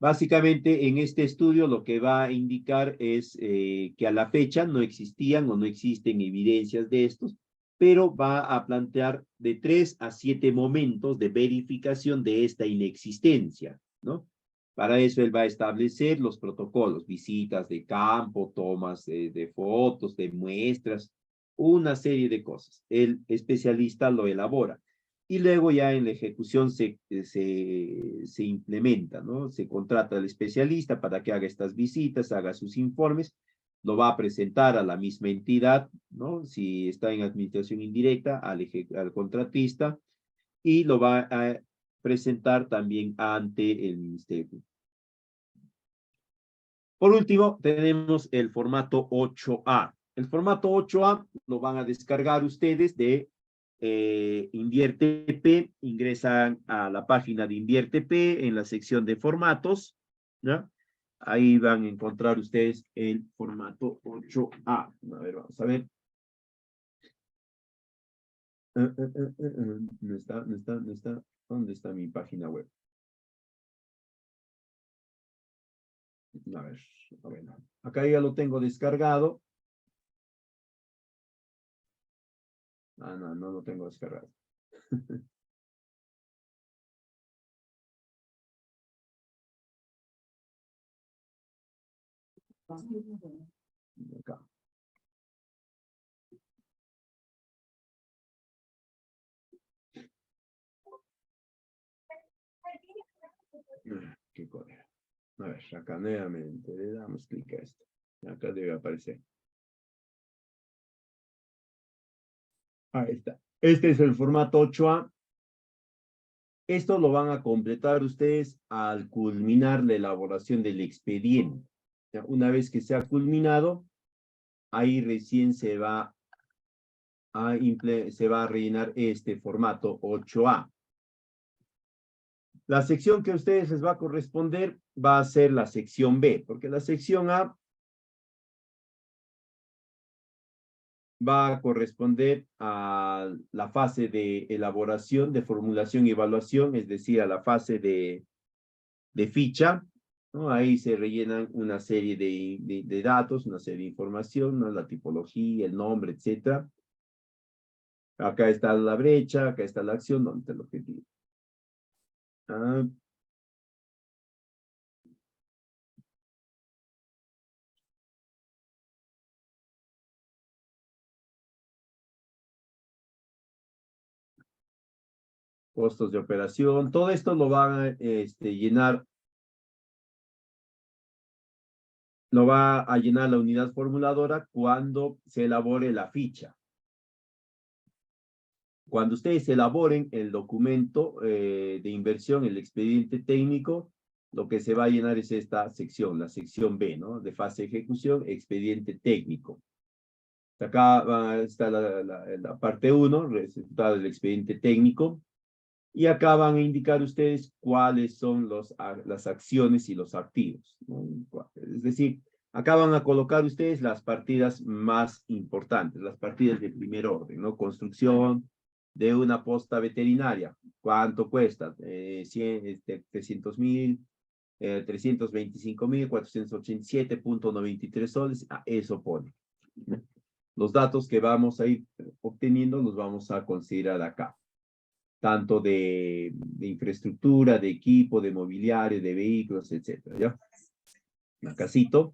Básicamente, en este estudio lo que va a indicar es que a la fecha no existían o no existen evidencias de estos, pero va a plantear de 3 a 7 momentos de verificación de esta inexistencia, ¿no? Para eso él va a establecer los protocolos, visitas de campo, tomas de fotos, de muestras, una serie de cosas. El especialista lo elabora. Y luego ya en la ejecución se implementa, ¿no? Se contrata al especialista para que haga estas visitas, haga sus informes, lo va a presentar a la misma entidad, ¿no? Si está en administración indirecta, al contratista, y lo va a presentar también ante el ministerio. Por último, tenemos el formato 8A. El formato 8A lo van a descargar ustedes de InvierteP, ingresan a la página de InvierteP en la sección de formatos, ¿no? Ahí van a encontrar ustedes el formato 8A. A ver, vamos a ver. No está, no está, no está. ¿Dónde está mi página web? A ver, bueno, acá ya lo tengo descargado. Ah, no, no lo tengo descargado. Acá. Qué cosa. A ver, acá nuevamente le damos clic a esto. Acá debe aparecer. Ahí está. Este es el formato 8A. Esto lo van a completar ustedes al culminar la elaboración del expediente. Una vez que se ha culminado, ahí recién se va a rellenar este formato 8A. La sección que a ustedes les va a corresponder va a ser la sección B, porque la sección A va a corresponder a la fase de elaboración, de formulación y evaluación, es decir, a la fase de ficha, ¿no? Ahí se rellenan una serie de datos, una serie de información, ¿no? La tipología, el nombre, etc. Acá está la brecha, acá está la acción, ¿dónde está el objetivo? Ah, costos de operación, todo esto lo van a llenar, lo va a llenar la unidad formuladora cuando se elabore la ficha. Cuando ustedes elaboren el documento de inversión, el expediente técnico, lo que se va a llenar es esta sección, la sección B, ¿no? De fase de ejecución, expediente técnico. Acá está la parte 1, resultado del expediente técnico. Y acá van a indicar ustedes cuáles son las acciones y los activos, ¿no? Es decir, acá van a colocar ustedes las partidas más importantes, las partidas de primer orden, ¿no? Construcción de una posta veterinaria. ¿Cuánto cuesta? 300.000, 325.487.93 soles. Eso pone. Los datos que vamos a ir obteniendo los vamos a considerar acá. Tanto de infraestructura, de equipo, de mobiliario, de vehículos, etcétera, ¿ya? Acá cito.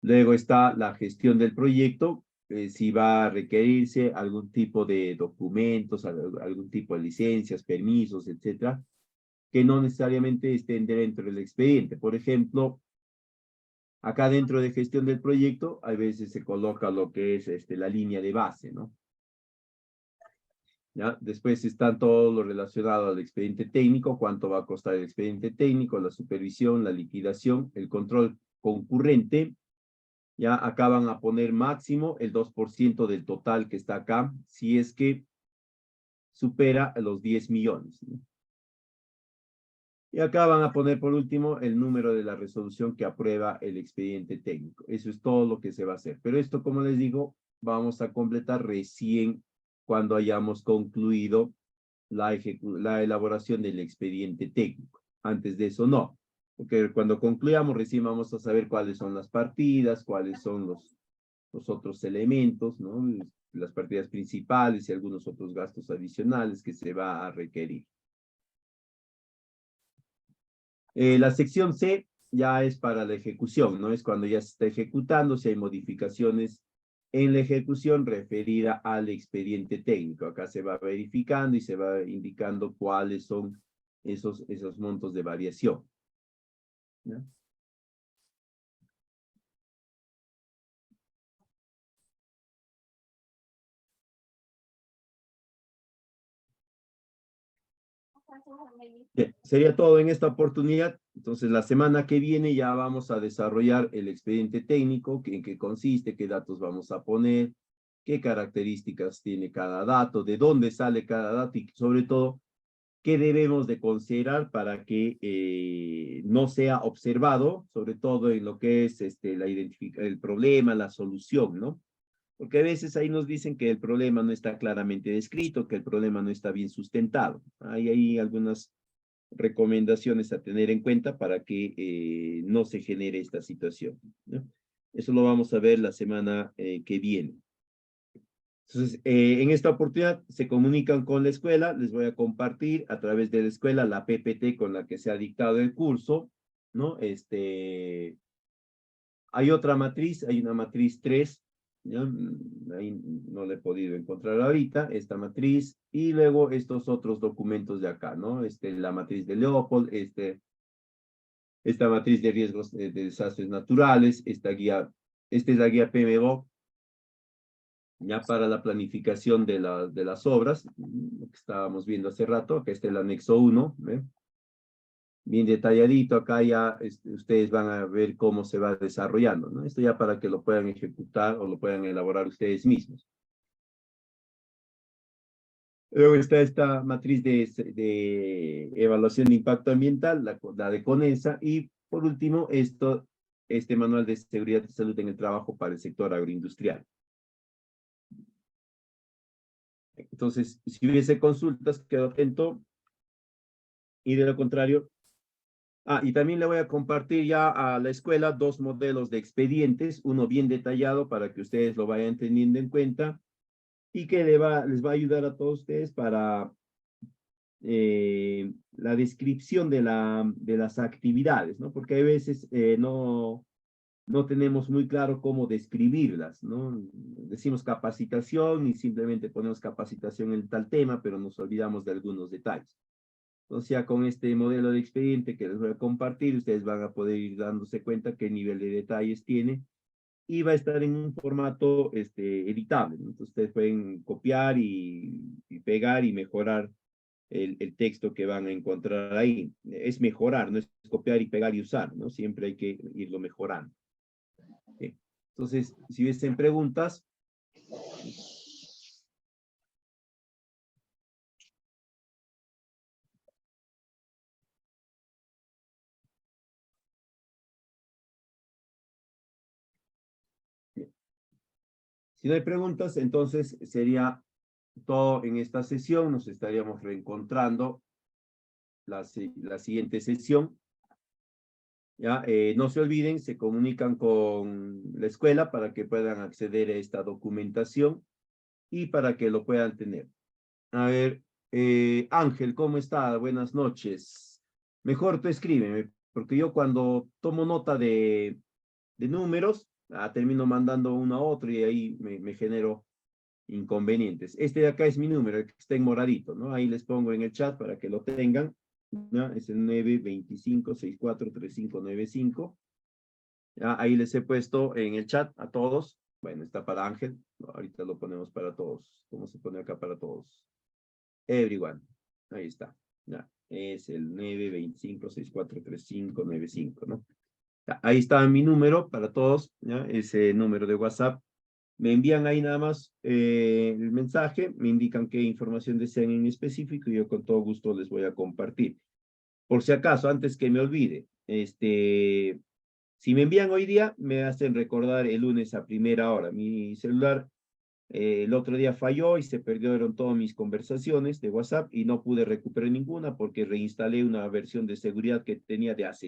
Luego está la gestión del proyecto. si va a requerirse algún tipo de documentos, algún tipo de licencias, permisos, etcétera, que no necesariamente estén dentro del expediente. Por ejemplo, acá dentro de gestión del proyecto, a veces se coloca lo que es la línea de base, ¿no? ¿Ya? Después están todo lo relacionado al expediente técnico, cuánto va a costar el expediente técnico, la supervisión, la liquidación, el control concurrente. Ya acá van a poner máximo el 2% del total que está acá, si es que supera los 10 millones, ¿no? Y acá van a poner por último el número de la resolución que aprueba el expediente técnico. Eso es todo lo que se va a hacer. Pero esto, como les digo, vamos a completar recién cuando hayamos concluido la elaboración del expediente técnico. Antes de eso, no. Porque cuando concluyamos, recién vamos a saber cuáles son las partidas, cuáles son los otros elementos, ¿no? Las partidas principales y algunos otros gastos adicionales que se va a requerir. La sección C ya es para la ejecución, ¿no? Es cuando ya se está ejecutando, si hay modificaciones en la ejecución referida al expediente técnico. Acá se va verificando y se va indicando cuáles son esos montos de variación, ¿no? Bien, sería todo en esta oportunidad. Entonces, la semana que viene ya vamos a desarrollar el expediente técnico, en qué consiste, qué datos vamos a poner, qué características tiene cada dato, de dónde sale cada dato y sobre todo, qué debemos de considerar para que no sea observado, sobre todo en lo que es el problema, la solución, ¿no? Porque a veces ahí nos dicen que el problema no está claramente descrito, que el problema no está bien sustentado. Hay ahí algunas recomendaciones a tener en cuenta para que no se genere esta situación, ¿no? Eso lo vamos a ver la semana que viene. Entonces, en esta oportunidad se comunican con la escuela, les voy a compartir a través de la escuela la PPT con la que se ha dictado el curso, ¿no? Hay otra matriz, hay una matriz 3, ¿ya? Ahí no la he podido encontrar ahorita, esta matriz, y luego estos otros documentos de acá, ¿no? La matriz de Leopold, esta matriz de riesgos de desastres naturales, esta es la guía PMBOK, ya para la planificación de las obras, lo que estábamos viendo hace rato, acá está el anexo 1, ¿ve? Bien detalladito, acá ya ustedes van a ver cómo se va desarrollando, ¿no? Esto ya para que lo puedan ejecutar o lo puedan elaborar ustedes mismos. Luego está esta matriz de evaluación de impacto ambiental, la de CONESA, y por último, este manual de seguridad y salud en el trabajo para el sector agroindustrial. Entonces, si hubiese consultas, quedo atento, y de lo contrario, y también le voy a compartir ya a la escuela dos modelos de expedientes, uno bien detallado para que ustedes lo vayan teniendo en cuenta y que les va a ayudar a todos ustedes para la descripción de las actividades, ¿no? Porque hay veces no tenemos muy claro cómo describirlas, ¿no? Decimos capacitación y simplemente ponemos capacitación en tal tema, pero nos olvidamos de algunos detalles. Entonces ya con este modelo de expediente que les voy a compartir, ustedes van a poder ir dándose cuenta qué nivel de detalles tiene y va a estar en un formato editable, ¿no? Entonces ustedes pueden copiar y pegar y mejorar el texto que van a encontrar ahí. Es mejorar, no es copiar y pegar y usar, ¿no? Siempre hay que irlo mejorando. ¿Sí? Entonces, si hubiesen preguntas, si no hay preguntas, entonces sería todo en esta sesión. Nos estaríamos reencontrando la siguiente sesión. ¿Ya? No se olviden, se comunican con la escuela para que puedan acceder a esta documentación y para que lo puedan tener. A ver, Ángel, ¿cómo está? Buenas noches. Mejor tú escríbeme, porque yo cuando tomo nota de números, termino mandando uno a otro y ahí me genero inconvenientes. Este de acá es mi número, el que está en moradito, ¿no? Ahí les pongo en el chat para que lo tengan, ¿no? Es el 925-643595. ¿Ya? Ahí les he puesto en el chat a todos. Bueno, está para Ángel. No, ahorita lo ponemos para todos. ¿Cómo se pone acá para todos? Everyone. Ahí está. Ya. Es el 925-643595, ¿no? Ya, ahí está mi número para todos, ¿ya? Ese número de WhatsApp. Me envían ahí nada más el mensaje, me indican qué información desean en específico y yo con todo gusto les voy a compartir. Por si acaso, antes que me olvide, si me envían hoy día, me hacen recordar el lunes a primera hora. Mi celular el otro día falló y se perdieron todas mis conversaciones de WhatsApp y no pude recuperar ninguna porque reinstalé una versión de seguridad que tenía de hace